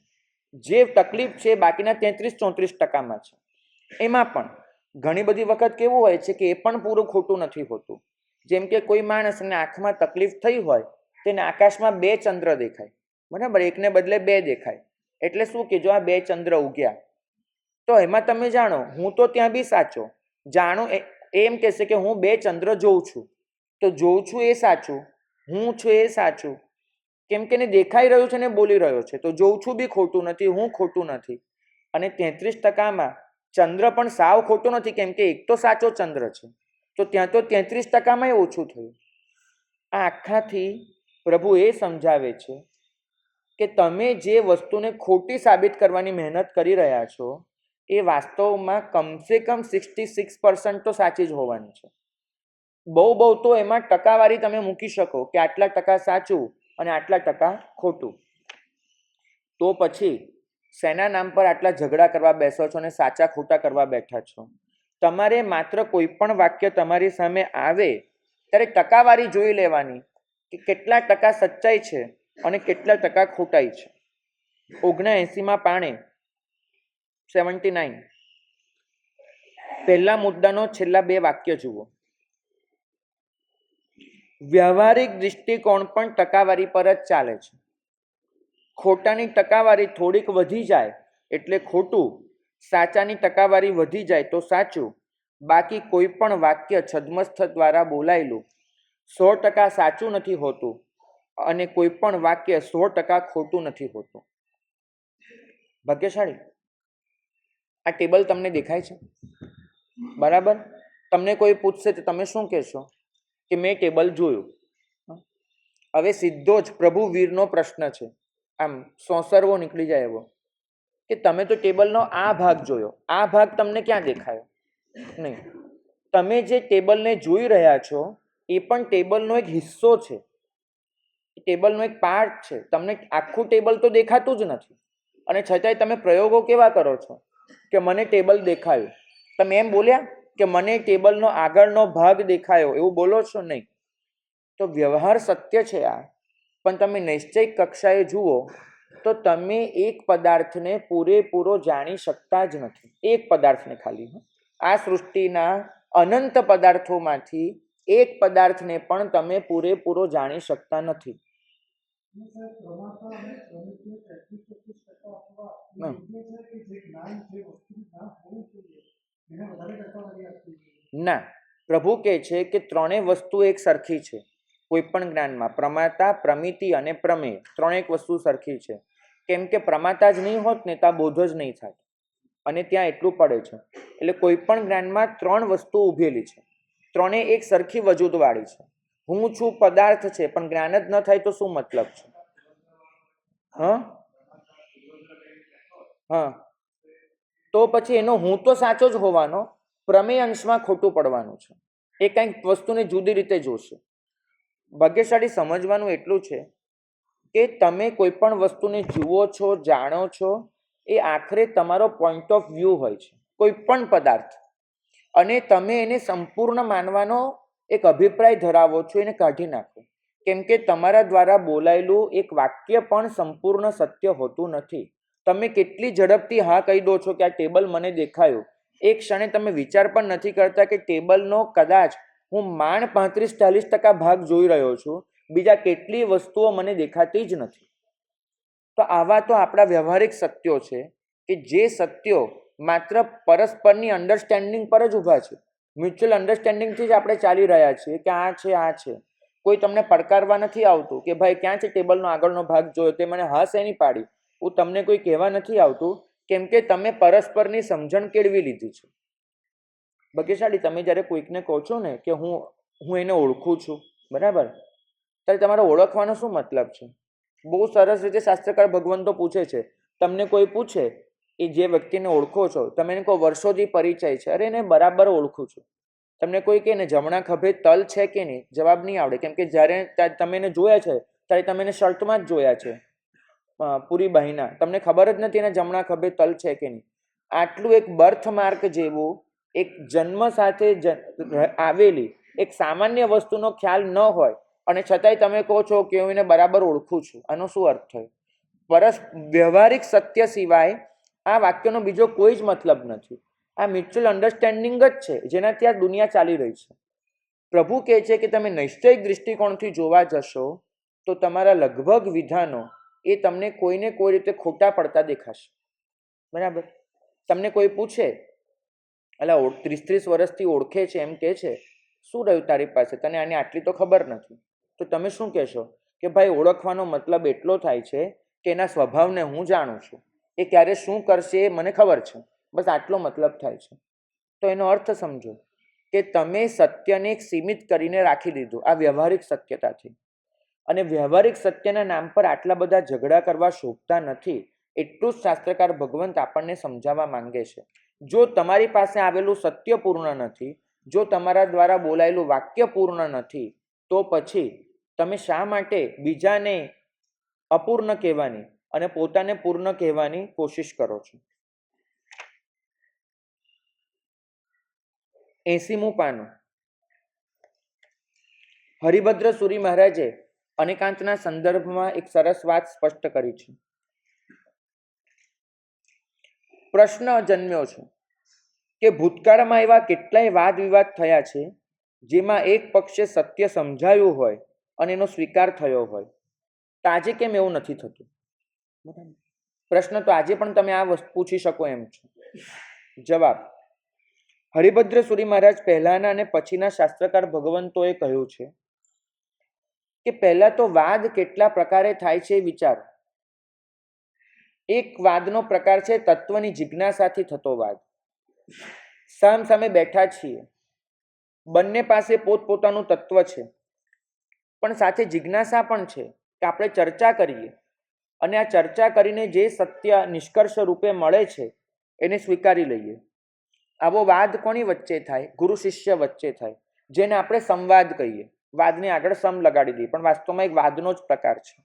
જે તકલીફ છે બાકીના 33-34%માં છે. એમાં પણ ઘણી બધી વખત કેવું હોય છે કે એ પણ પૂરું ખોટું નથી હોતું. જેમ કે કોઈ માણસને આંખમાં તકલીફ થઈ હોય, તેને આકાશમાં 2 ચંદ્ર દેખાય, બરાબર, એકને બદલે 2 દેખાય, એટલે શું કે જો આ 2 ચંદ્ર ઉગ્યા, તો એમાં તમે જાણો હું તો ત્યાં બી સાચો, જાણું એમ કહેશે કે હું 2 ચંદ્ર જોઉં છું, તો જોઉં છું એ સાચું, હું છું એ સાચું, કેમ કે એને દેખાઈ રહ્યું છે ને બોલી રહ્યો છે, તો જોઉં છું બી ખોટું નથી, હું ખોટું નથી. અને 33%માં ચંદ્ર પણ સાવ ખોટું નથી, કેમ કે એક તો સાચો ચંદ્ર છે, તો ત્યાં તો 33%માં ઓછું થયું. આ આખાથી પ્રભુ એ સમજાવે છે કે તમે જે વસ્તુને ખોટી સાબિત કરવાની મહેનત કરી રહ્યા છો એ વાસ્તવમાં કમસે કમ 66% તો સાચી જ હોવાની છે. બહુ તો એમાં ટકાવારી તમે મૂકી શકો કે આટલા ટકા સાચું અને આટલા ટકા ખોટું. તો પછી શેના નામ પર આટલા ઝઘડા કરવા બેસો છો અને સાચા ખોટા કરવા બેઠા છો? તમારે માત્ર કોઈ પણ વાક્ય તમારી સામે આવે ત્યારે ટકાવારી જોઈ લેવાની કે કેટલા ટકા સચ્ચાઈ છે અને કેટલા ટકા ખોટાઈ છે. 79માં પાણે 79 પહેલા મુદ્દાનો છેલ્લા 2 વાક્ય જુઓ. વ્યવહારિક દૃષ્ટિકોણ પણ ટકાવારી પર જ ચાલે છે. ખોટાની ટકાવારી થોડીક વધી જાય એટલે ખોટું, સાચાની ટકાવારી વધી જાય તો સાચું. બાકી કોઈ પણ વાક્ય છદ્મસ્થ દ્વારા બોલાયેલું 100% સાચું નથી હોતું અને કોઈ પણ વાક્ય 100% ખોટું નથી હોતું. ભાગ્યશાળી, આ ટેબલ તમને દેખાય છે, બરાબર? તમને કોઈ પૂછશે તો તમે શું કહેશો? કે મેં ટેબલ જોયું. હવે સીધો જ પ્રભુ વીરનો પ્રશ્ન છે, આમ સોંસરવો નીકળી જાય એવો, કે તમે તો ટેબલનો આ ભાગ જોયો, આ ભાગ તમને ક્યાં દેખાયો? નહીં. તમે જે ટેબલને જોઈ રહ્યા છો એ પણ ટેબલનો એક હિસ્સો છે, ટેબલનો એક પાર્ટ છે. તમને આખું ટેબલ તો દેખાતું જ નથી, અને છતાંય તમે પ્રયોગો કેવા કરો છો કે મને ટેબલ દેખાયું. તમે એમ બોલ્યા કે મને ટેબલનો આગળનો ભાગ દેખાયો, એવું બોલો છો? નહીં. તો વ્યવહાર સત્ય છે આ, પણ તમે નિશ્ચયિક કક્ષાએ જુઓ તો તમે એક પદાર્થને પૂરેપૂરો જાણી શકતા જ નથી. એક પદાર્થને ખાલી, આ સૃષ્ટિના અનંત પદાર્થોમાંથી એક પદાર્થને પણ તમે પૂરેપૂરો જાણી શકતા નથી. ના, પ્રભુ કહે છે કે 3 વસ્તુ એક સરખી છે કોઈ પણ જ્ઞાનમાં. પ્રમાતા, પ્રમિતિ અને પ્રમેય, 3 વસ્તુ સરખી છે. કેમ કે પ્રમાતા જ નહીં હોત ને તો બોધ જ નહીં થાય, અને ત્યાં એટલું પડે છે. એટલે કોઈ પણ જ્ઞાનમાં 3 વસ્તુ ઉભેલી છે, 3 એક સરખી વજૂદવાળી છે. હું છું પદાર્થ છે, પણ જ્ઞાન જ ન થાય તો શું મતલબ છે? હા, તો પછી એનો હું તો સાચો જ હોવાનો, પ્રમેય અંશમાં ખોટું પડવાનું છે. એ કંઈક વસ્તુને જુદી રીતે જોશે. ભાગ્યશાળી સમજવાનું એટલું છે કે તમે કોઈ પણ વસ્તુને જુઓ છો, જાણો છો, એ આખરે તમારો પોઈન્ટ ઓફ વ્યૂ હોય છે, કોઈ પણ પદાર્થ, અને તમે એને સંપૂર્ણ માનવાનો એક અભિપ્રાય ધરાવો છો, એને કાઢી નાખો. કેમ કે તમારા દ્વારા બોલાયેલું એક વાક્ય પણ સંપૂર્ણ સત્ય હોતું નથી. તમે કેટલી ઝડપથી હા કહી દો છો કે આ ટેબલ મને દેખાયું, એક ક્ષણે તમે વિચાર પણ નથી કરતા કે ટેબલનો કદાચ હું માંડ 35-40% ભાગ જોઈ રહ્યો છું, બીજા કેટલી વસ્તુઓ મને દેખાતી જ નથી. તો આવા તો આપણા વ્યવહારિક સત્યો છે કે જે સત્યો માત્ર પરસ્પરની અન્ડરસ્ટેન્ડિંગ પર જ ઊભા છે. મ્યુચ્યુઅલ અન્ડરસ્ટેન્ડિંગથી જ આપણે ચાલી રહ્યા છીએ કે આ છે, આ છે. કોઈ તમને પડકારવા નથી આવતું કે ભાઈ ક્યાં છે ટેબલનો આગળનો ભાગ જોયો, તે મને હા શેની પાડી, હું તમને કોઈ કહેવા નથી આવતું, કેમ કે તમે પરસ્પરની સમજણ કેળવી લીધી છે. ભાગ્યશાળી, તમે જ્યારે કોઈકને કહો છો ને કે હું એને ઓળખું છું, બરાબર, ત્યારે તમારે ઓળખવાનો શું મતલબ છે? બહુ સરસ રીતે શાસ્ત્રકાર ભગવાન તો પૂછે છે. તમને કોઈ પૂછે એ જે વ્યક્તિને ઓળખો છો, તમે એને કહો વર્ષોથી પરિચય છે, અરે એને બરાબર ઓળખું છું. તમને કોઈ કહે ને જમણા ખભે તલ છે કે નહીં, જવાબ નહીં આવડે, કેમ કે જ્યારે તમે એને જોયા છે ત્યારે તમે એને શર્ટમાં જ જોયા છે, પૂરી બહેના, તમને ખબર જ નથી એના જમણા ખભે તલ છે કે નહીં. આટલું એક બર્થ માર્ક જેવું, એક જન્મ સાથે આવેલી એક સામાન્ય વસ્તુનો ખ્યાલ ન હોય અને છતાંય તમે કહો છો કે હું એને બરાબર ઓળખું છું, આનો શું અર્થ થયો? વ્યવહારિક સત્ય સિવાય આ વાક્યનો બીજો કોઈ જ મતલબ નથી. આ મ્યુચ્યુઅલ અન્ડરસ્ટેન્ડિંગ જ છે જેનાથી આ દુનિયા ચાલી રહી છે. પ્રભુ કહે છે કે તમે નિશ્ચયિક દૃષ્ટિકોણથી જોવા જશો તો તમારા લગભગ વિધાનો એ તમને કોઈને કોઈ રીતે ખોટા પડતા દેખાશે. બરાબર? તમને કોઈ પૂછે, અલા 30 વર્ષથી ઓળખે છે, એમ કે છે, શું રહ્યું તારી પાસે, તને આની આટલી તો ખબર નથી, તો તમે શું કહેશો? કે ભાઈ ઓળખવાનો મતલબ એટલો થાય છે કે એના સ્વભાવને હું જાણું છું, એ ક્યારે શું કરશે એ મને ખબર છે, બસ આટલો મતલબ થાય છે. તો એનો અર્થ સમજો કે તમે સત્યને એક સીમિત કરીને રાખી દીધું આ વ્યવહારિક સત્યતાથી, અને વ્યવહારિક સત્યના નામ પર આટલા બધા ઝઘડા કરવા શોભતા નથી. એટલું જ શાસ્ત્રકાર ભગવંત આપણને સમજાવવા માંગે છે. જો તમારી પાસે આવેલું સત્ય પૂર્ણ નથી, જો તમારા દ્વારા બોલાયેલું વાક્ય પૂર્ણ નથી, તો પછી તમે શા માટે બીજાને અપૂર્ણ કહેવાની અને પોતાને પૂર્ણ કહેવાની કોશિશ કરો છો? 80મું પાનું. હરિભદ્ર સુરી મહારાજે અનેકાંતના સંદર્ભમાં એક સરસ વાત સ્પષ્ટ કરી છે. પ્રશ્ન જન્મ્યો છે કે ભૂતકાળમાં એવા કેટલાય વાદ વિવાદ થયા છે જેમાં એક પક્ષે સત્ય સમજાયું હોય અને એનો સ્વીકાર થયો હોય, તો આજે કેમ એવું નથી થતું? પ્રશ્ન તો આજે પણ તમે આ વસ્તુ પૂછી શકો એમ છો. જવાબ: હરિભદ્ર સુરી મહારાજ પહેલાના અને પછીના શાસ્ત્રકાર ભગવંતોએ કહ્યું છે કે પહેલા તો વાદ કેટલા પ્રકારે થાય છે વિચારો. એક વાદનો પ્રકાર છે તત્વની જિજ્ઞાસાથી થતો વાદ. સામ સામે બેઠા છીએ, બંને પાસે પોતપોતાનું તત્વ છે, પણ સાથે જિજ્ઞાસા પણ છે કે આપણે ચર્ચા કરીએ અને આ ચર્ચા કરીને જે સત્ય નિષ્કર્ષ રૂપે મળે છે એને સ્વીકારી લઈએ. આવો વાદ કોની વચ્ચે થાય? ગુરુ શિષ્ય વચ્ચે થાય, જેને આપણે સંવાદ કહીએ. વાદને આગળ સમ લગાડી દઈએ, પણ વાસ્તવમાં એક વાદનો જ પ્રકાર છે.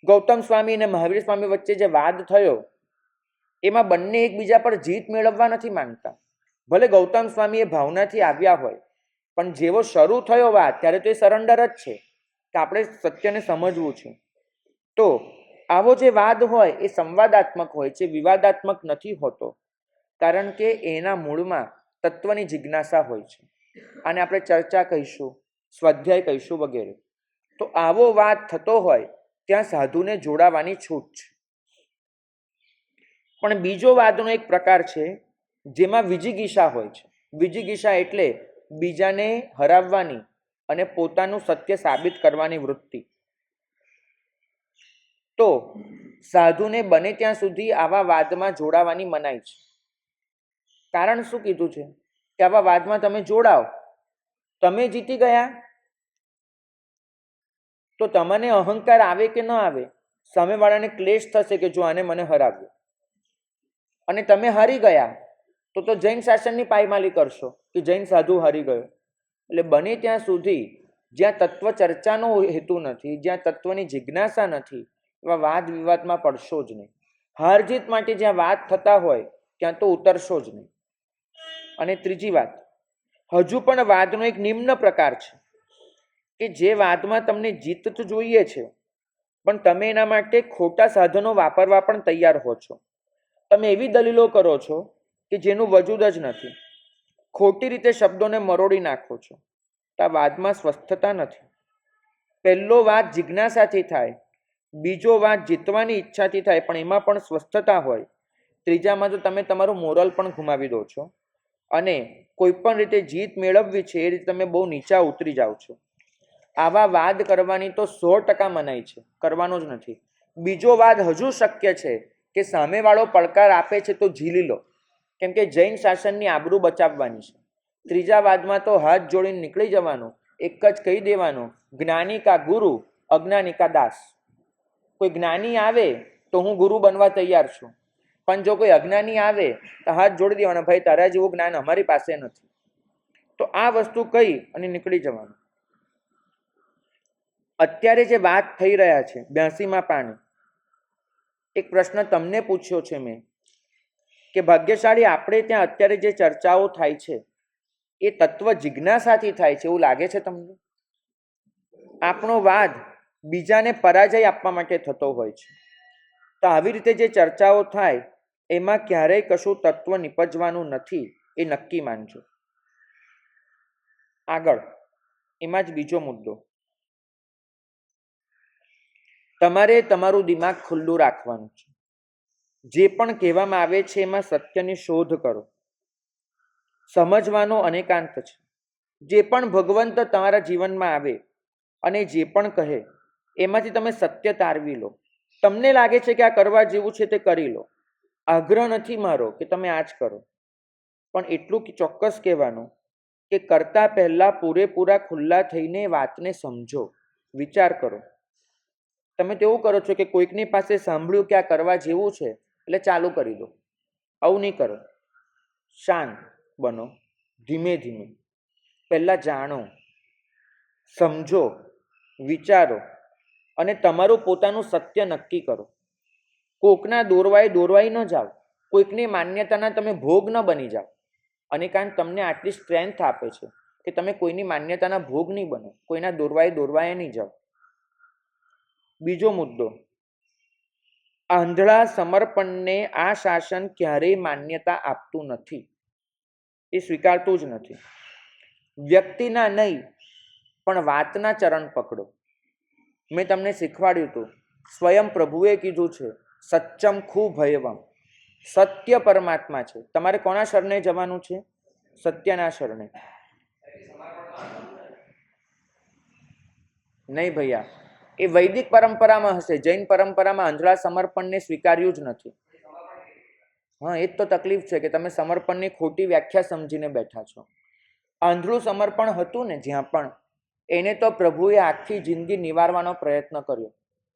ગૌતમ સ્વામી અને મહાવીર સ્વામી વચ્ચે જે વાદ થયો એમાં બંને એકબીજા પર જીત મેળવવા નથી માંગતા. ભલે ગૌતમ સ્વામી એ ભાવનાથી આવ્યા હોય, પણ જેવો શરૂ થયો વાદ ત્યારે તો એ સરેન્ડર જ છે કે આપણે સત્યને સમજવું છે. તો આવો જે વાદ હોય એ સંવાદાત્મક હોય છે, વિવાદાત્મક નથી હોતો, કારણ કે એના મૂળમાં તત્વની જિજ્ઞાસા હોય છે. આને આપણે ચર્ચા કહીશું, સ્વાધ્યાય કહીશું વગેરે. તો આવો વાદ થતો હોય ત્યાં સાધુને જોડાવાની છૂટ છે. પણ બીજો વાદનો એક પ્રકાર છે જેમાં વિજિગીષા હોય છે. વિજિગીષા એટલે બીજાને હરાવવાની અને પોતાનું સત્ય સાબિત કરવાની વૃત્તિ. તો સાધુને બને ત્યાં સુધી આવા વાદમાં જોડાવાની મનાઈ છે. કારણ શું કીધું છે? કે આવા વાદમાં તમે જોડાઓ, તમે જીતી ગયા તો તમને અહંકાર આવે કે ન આવે, સામેવાળાને ક્લેશ થશે કે જો આને મને હરાવ્યો. અને તમે હારી ગયા તો જૈન શાસનની પાયમાલી કરશો કે જૈન સાધુ હારી ગયો. એટલે બને ત્યાં સુધી જ્યાં તત્વ ચર્ચાનો હેતુ નથી, જ્યાં તત્વની જિજ્ઞાસા નથી, એવા વાદ વિવાદમાં પડશો જ નહીં. હાર જીત માટે જ્યાં વાત થતા હોય ત્યાં તો ઉતરશો જ નહીં. અને ત્રીજી વાત, હજુ પણ વાદનો એક નિમ્ન પ્રકાર છે કે જે વાદમાં તમને જીત તો જોઈએ છે, પણ તમે એના માટે ખોટા સાધનો વાપરવા પણ તૈયાર હો છો. તમે એવી દલીલો કરો છો કે જેનું વજૂદ જ નથી, ખોટી રીતે શબ્દોને મરોડી નાખો છો. તો આ વાદમાં સ્વસ્થતા નથી. પહેલો વાદ જિજ્ઞાસાથી થાય, બીજો વાદ જીતવાની ઈચ્છાથી થાય, પણ એમાં પણ સ્વસ્થતા હોય. ત્રીજામાં તો તમે તમારું મોરલ પણ ગુમાવી દો છો અને કોઈ પણ રીતે જીત મેળવવી છે એ રીતે તમે બહુ નીચા ઉતરી જાઓ છો. આવા વાદ કરવાની તો 100% મનાઈ છે, કરવાનો જ નથી. બીજો વાદ હજુ શક્ય છે કે સામેવાળો પડકાર આપે છે તો ઝીલી લો, કેમ કે જૈન શાસનની આબરૂ બચાવવાની છે. ત્રીજા વાદમાં તો હાથ જોડીને નીકળી જવાનું, એક જ કહી દેવાનું, જ્ઞાની કા ગુરુ, અજ્ઞાની કા દાસ. કોઈ જ્ઞાની આવે તો હું ગુરુ બનવા તૈયાર છું, પણ જો કોઈ અજ્ઞાની આવે તો હાથ જોડી દેવાના, ભાઈ તારા જેવું જ્ઞાન અમારી પાસે નથી. તો આ વસ્તુ કહી અને નીકળી જવાનું. અત્યારે જે વાત થઈ રહ્યા છે 82માં પાને, એક પ્રશ્ન તમને પૂછ્યો છે મેં કે ભાગ્યશાળી આપણે ત્યાં અત્યારે જે ચર્ચાઓ થાય છે એ તત્વ જિજ્ઞાસાથી થાય છે એવું લાગે છે તમને? આપણો વાદ બીજાને પરાજય આપવા માટે થતો હોય છે. તો આવી રીતે જે ચર્ચાઓ થાય એમાં ક્યારેય કશું તત્વ નિપજવાનું નથી, એ નક્કી માનજો. આગળ એમાં જ બીજો મુદ્દો, તમારે તમારું દિમાગ ખુલ્લું રાખવાનું છે. જે પણ કહેવામાં આવે છે એમાં સત્યની શોધ કરો. સમજવાનો અનેકાંત છે. જે પણ ભગવંત તમારા જીવનમાં આવે અને જે પણ કહે એમાંથી તમે સત્ય તારવી લો. તમને લાગે છે કે આ કરવા જેવું છે તે કરી લો. આગ્રહ નથી મારો કે તમે આ જ કરો, પણ એટલું ચોક્કસ કહેવાનું કે કરતા પહેલા પૂરેપૂરા ખુલ્લા થઈને વાતને સમજો, વિચાર કરો. તમે તો એવું કરો છો કે કોઈકની પાસે સાંભળ્યું કે આ કરવા જેવું છે એટલે ચાલુ કરી દો. આવું નહીં કરો. શાંત બનો, ધીમે ધીમે પહેલાં જાણો, સમજો, વિચારો અને તમારું પોતાનું સત્ય નક્કી કરો. કોકના દોરવાઈ ન જાઓ, કોઈકની માન્યતાના તમે ભોગ ન બની જાઓ. અને કારણ તમને આટલી સ્ટ્રેન્થ આપે છે કે તમે કોઈની માન્યતાના ભોગ નહીં બનો, કોઈના દોરવાએ નહીં જાઓ. બીજો મુદ્દો, આંધળા સમર્પણને આ શાસન ક્યારેય માન્યતા આપતું નથી, એ સ્વીકારતું જ નથી. વ્યક્તિના નહીં પણ વાતના ચરણ પકડો. મેં તમને શીખવાડ્યું હતું, સ્વયં પ્રભુએ કીધું છે સત્યમ ખૂબ ભયવમ. સત્ય પરમાત્મા છે. તમારે કોના શરણે જવાનું છે? સત્યના શરણે. નહીં ભૈયા, એ વૈદિક પરંપરામાં હશે, જૈન પરંપરામાં આંધળા સમર્પણને સ્વીકાર્યું જ નથી. હા, એ જ તો તકલીફ છે કે તમે સમર્પણની ખોટી વ્યાખ્યા સમજીને બેઠા છો. આંધળું સમર્પણ હતું ને જ્યાં પણ, એને તો પ્રભુએ આખી જિંદગી નિવારવાનો પ્રયત્ન કર્યો.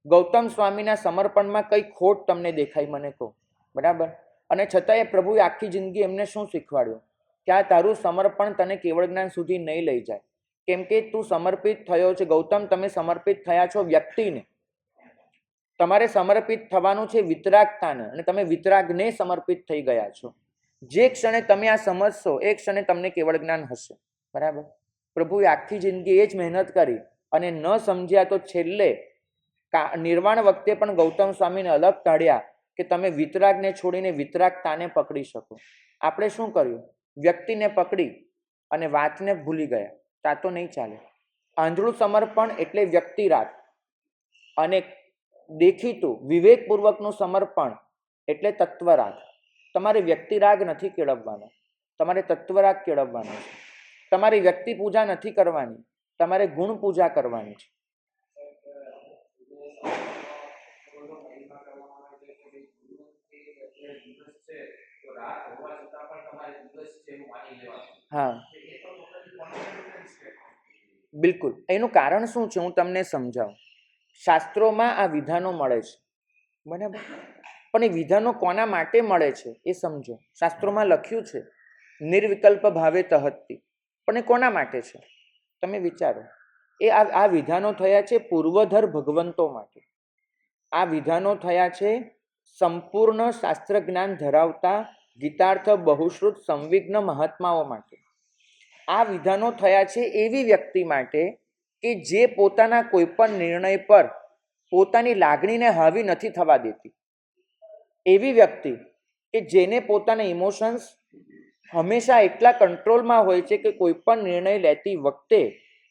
ગૌતમ સ્વામીના સમર્પણમાં કઈ ખોટ તમને દેખાય મને કહો, બરાબર? અને છતાંય પ્રભુએ આખી જિંદગી એમને શું શીખવાડ્યું કે આ તારું સમર્પણ તને કેવળ જ્ઞાન સુધી નહીં લઈ જાય, કેમ કે તું સમર્પિત થયો છે. ગૌતમ, તમે સમર્પિત થયા છો વ્યક્તિને, તમારે સમર્પિત થવાનું છે વિતરાગતાને, અને તમે વિતરાગને સમર્પિત થઈ ગયા છો. જે ક્ષણે તમે આ સમજશો એ ક્ષણે તમને કેવળ જ્ઞાન હશે, બરાબર? પ્રભુએ આખી જિંદગી એ જ મહેનત કરી અને ન સમજ્યા તો છેલ્લે નિર્વાણ વખતે પણ ગૌતમ સ્વામીને અલગ કાઢ્યા કે તમે વિતરાગને છોડીને વિતરાગતાને પકડી શકો. આપણે શું કર્યું? વ્યક્તિને પકડી અને વાતને ભૂલી ગયા. તા તો નહીં ચાલે. આંધળું સમર્પણ એટલે વ્યક્તિરાગ, અને દેખીતું વિવેકપૂર્વકનું સમર્પણ એટલે તત્વરાગ. તમારે વ્યક્તિરાગ નથી કેળવવાનો, તમારે તત્વરાગ કેળવવાનો છે. તમારી વ્યક્તિ પૂજા નથી કરવાની, તમારે ગુણ પૂજા કરવાની છે. હા, બિલકુલ. એનું કારણ શું છે હું તમને સમજાવું. શાસ્ત્રોમાં આ વિધાનો મળે છે, બરાબર? પણ એ વિધાનો કોના માટે મળે છે એ સમજો. શાસ્ત્રોમાં લખ્યું છે નિર્વિકલ્પ ભાવે તહત્તિ, પણ એ કોના માટે છે તમે વિચારો. એ આ વિધાનો થયા છે પૂર્વધર ભગવંતો માટે. આ વિધાનો થયા છે સંપૂર્ણ શાસ્ત્ર જ્ઞાન ધરાવતા ગીતાર્થ બહુશ્રુત સંવિઘ્ન મહાત્માઓ માટે. આ વિધાનો થયા છે એવી વ્યક્તિ માટે કે જે પોતાના કોઈ પણ નિર્ણય પર પોતાની લાગણીને હાવી નથી થવા દેતી. એવી વ્યક્તિ કે જેને પોતાના ઇમોશન્સ હંમેશા એટલા કંટ્રોલમાં હોય છે કે કોઈ પણ નિર્ણય લેતી વખતે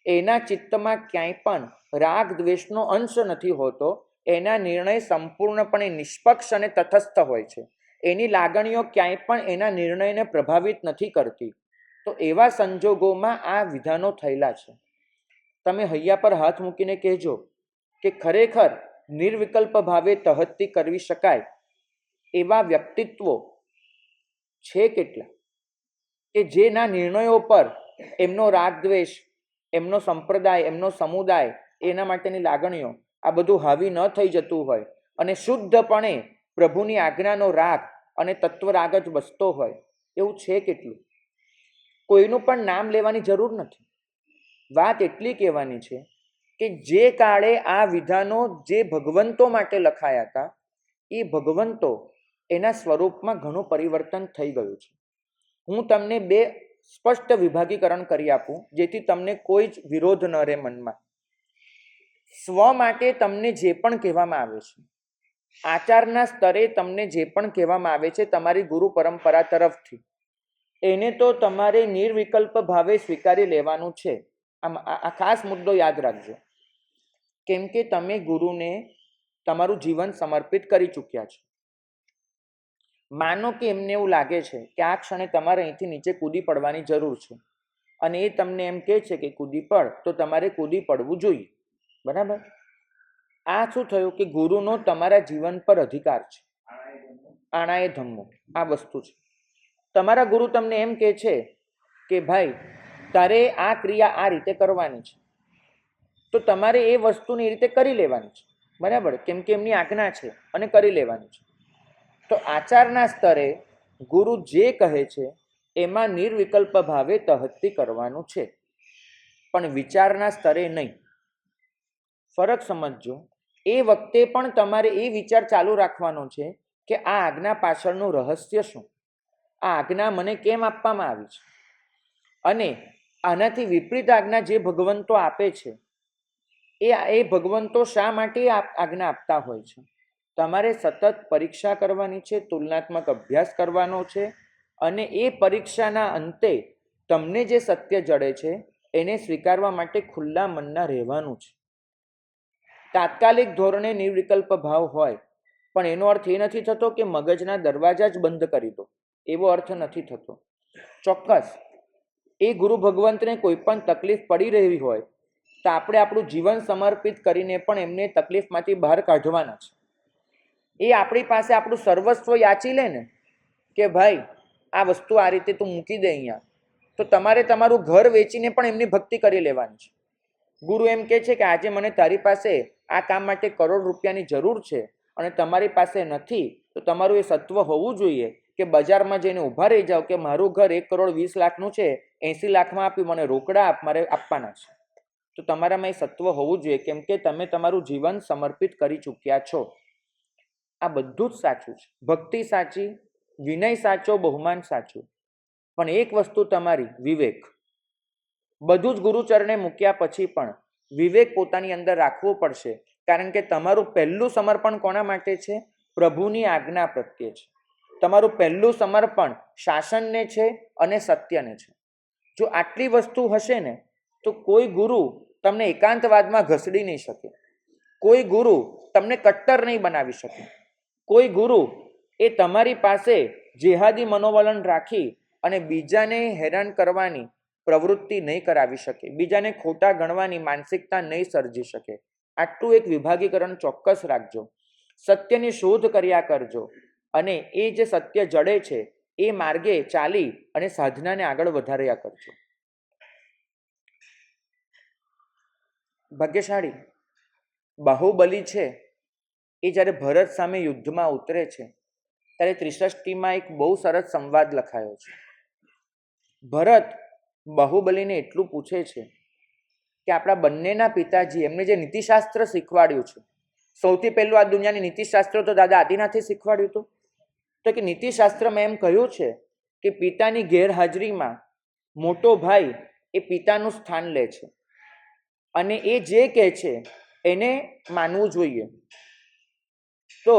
એના ચિત્તમાં ક્યાંય પણ રાગ દ્વેષનો અંશ નથી હોતો. એના નિર્ણય સંપૂર્ણપણે નિષ્પક્ષ અને તટસ્થ હોય છે. એની લાગણીઓ ક્યાંય પણ એના નિર્ણયને પ્રભાવિત નથી કરતી. તો એવા સંજોગોમાં આ વિધાનો થયેલા છે. તમે હૈયા પર હાથ મૂકીને કહેજો કે ખરેખર નિર્વિકલ્પ ભાવે તહત્તિ કરવી શકાય એવા વ્યક્તિત્વો છે કેટલા કે જેના નિર્ણયો પર એમનો રાગ દ્વેષ, એમનો સંપ્રદાય, એમનો સમુદાય, એના માટેની લાગણીઓ આ બધું હાવી ન થઈ જતું હોય અને શુદ્ધપણે પ્રભુની આજ્ઞાનો રાગ અને તત્વરાગ જ બસતો હોય એવું છે કેટલું? કોઈનું પણ નામ લેવાની જરૂર નથી. વાત એટલી કહેવાની છે કે જે કાળે આ વિધાનો જે ભગવંતો માટે લખાયા હતા એ ભગવંતો એના સ્વરૂપમાં ઘણું પરિવર્તન થઈ ગયું છે. હું તમને બે સ્પષ્ટ વિભાગીકરણ કરી આપું જેથી તમને કોઈ જ વિરોધ ન રહે મનમાં. સ્વ માટે તમને જે પણ કહેવામાં આવે છે, આચારના સ્તરે તમને જે પણ કહેવામાં આવે છે તમારી ગુરુ પરંપરા તરફથી, એને તો તમારે નિર્વિકલ્પ ભાવે સ્વીકારી લેવાનું છે. આ ખાસ મુદ્દો યાદ રાખજો, કેમ કે તમે ગુરુને તમારું જીવન સમર્પિત કરી ચૂક્યા છો. માનો કે એમને એવું લાગે છે કે આ ક્ષણે તમારે અહીંથી નીચે કૂદી પડવાની જરૂર છે અને એ તમને એમ કહે છે કે કૂદી પડ, તો તમારે કૂદી પડવું જોઈએ. બરાબર? આ શું થયું કે ગુરુનો તમારા જીવન પર અધિકાર છે. આણાએ ધમ્મો આ વસ્તુ છે. તમારા ગુરુ તમને એમ કહે છે કે ભાઈ તારે આ ક્રિયા આ રીતે કરવાની છે, તો તમારે એ વસ્તુને એ રીતે કરી લેવાની છે. બરાબર? કેમ કે એમની આજ્ઞા છે અને કરી લેવાની છે. તો આચારના સ્તરે ગુરુ જે કહે છે એમાં નિર્વિકલ્પ ભાવે તહત્તી કરવાનું છે, પણ વિચારના સ્તરે નહીં. ફરક સમજજો. એ વખતે પણ તમારે એ વિચાર ચાલુ રાખવાનો છે કે આ આજ્ઞા પાછળનું રહસ્ય શું, આ આજ્ઞા મને કેમ આપવામાં આવી છે, અને આનાથી વિપરીત આજ્ઞા જે ભગવંતો આપે છે એ ભગવંતો શા માટે આજ્ઞા આપતા હોય છે. તમારે સતત પરીક્ષા કરવાની છે, તુલનાત્મક અભ્યાસ કરવાનો છે, અને એ પરીક્ષાના અંતે તમને જે સત્ય જડે છે એને સ્વીકારવા માટે ખુલ્લા મનના રહેવાનું છે. તાત્કાલિક ધોરણે નિર્વિકલ્પ ભાવ હોય, પણ એનો અર્થ એ નથી થતો કે મગજના દરવાજા જ બંધ કરી દો, એવો અર્થ નથી થતો. ચોક્કસ એ ગુરુ ભગવંતને કોઈ પણ તકલીફ પડી રહી હોય તો આપણે આપણું જીવન સમર્પિત કરીને પણ એમને તકલીફમાંથી બહાર કાઢવાના છે. એ આપણી પાસે આપણું સર્વસ્વ યાચી લે ને કે ભાઈ આ વસ્તુ આ રીતે તું મૂકી દે અહીંયા, તો તમારે તમારું ઘર વેચીને પણ એમની ભક્તિ કરી લેવાની છે. ગુરુ એમ કહે છે કે આજે મને તારી પાસે આ કામ માટે કરોડ રૂપિયાની જરૂર છે અને તમારી પાસે નથી, તો તમારું એ સત્વ હોવું જોઈએ કે બજારમાં જઈને ઊભા રહી જાઓ કે મારું ઘર 1,20,00,000નું છે, 80 લાખમાં આપી મને રોકડા આપ, મારે આપવાના છે. તો તમારામાં એ સત્વ હોવું જોઈએ, કેમ કે તમે તમારું જીવન સમર્પિત કરી ચૂક્યા છો. આ બધું જ સાચું છે. ભક્તિ સાચી, વિનય સાચો, બહુમાન સાચું, પણ એક વસ્તુ તમારી વિવેક. બધું જ ગુરુચરણે મૂક્યા પછી પણ વિવેક પોતાની અંદર રાખવું પડશે, કારણ કે તમારું પહેલું સમર્પણ કોના માટે છે? પ્રભુની આજ્ઞા પ્રત્યે છે. તમારું પહેલું સમર્પણ શાસનને છે અને સત્યને છે. જો આટલી વસ્તુ હશે ને તો કોઈ ગુરુ તમને એકાંતવાદમાં ઘસડી નહીં શકે, કોઈ ગુરુ તમને કટ્ટર નહીં બનાવી શકે, કોઈ ગુરુ એ તમારી પાસે જેહાદી મનોવલણ રાખી અને બીજાને હેરાન કરવાની પ્રવૃત્તિ નહીં કરાવી શકે, બીજાને ખોટા ગણવાની માનસિકતા નહીં સર્જી શકે. આટલું એક વિભાગીકરણ ચોક્કસ રાખજો. સત્યની શોધ કર્યા કરજો અને એ જે સત્ય જડે છે એ માર્ગે ચાલી અને સાધનાને આગળ વધાર્યા કરજો. ભાગ્યશાળી બાહુબલી છે એ જ્યારે ભરત સામે યુદ્ધમાં ઉતરે છે ત્યારે ત્રિષષ્ટીમાં એક બહુ સરસ સંવાદ લખાયો છે. ભરત બાહુબલીને એટલું પૂછે છે કે આપણા બંનેના પિતાજી એમને જે નીતિશાસ્ત્ર શીખવાડ્યું છે, સૌથી પહેલું આ દુનિયાની નીતિશાસ્ત્ર તો દાદા આદિનાથે શીખવાડ્યું હતું. તો કે નીતિશાસ્ત્રમાં એમ કહ્યું છે કે પિતાની ગેરહાજરીમાં મોટો ભાઈ એ પિતાનું સ્થાન લે છે અને એ જે કહે છે એને માનવું જોઈએ. તો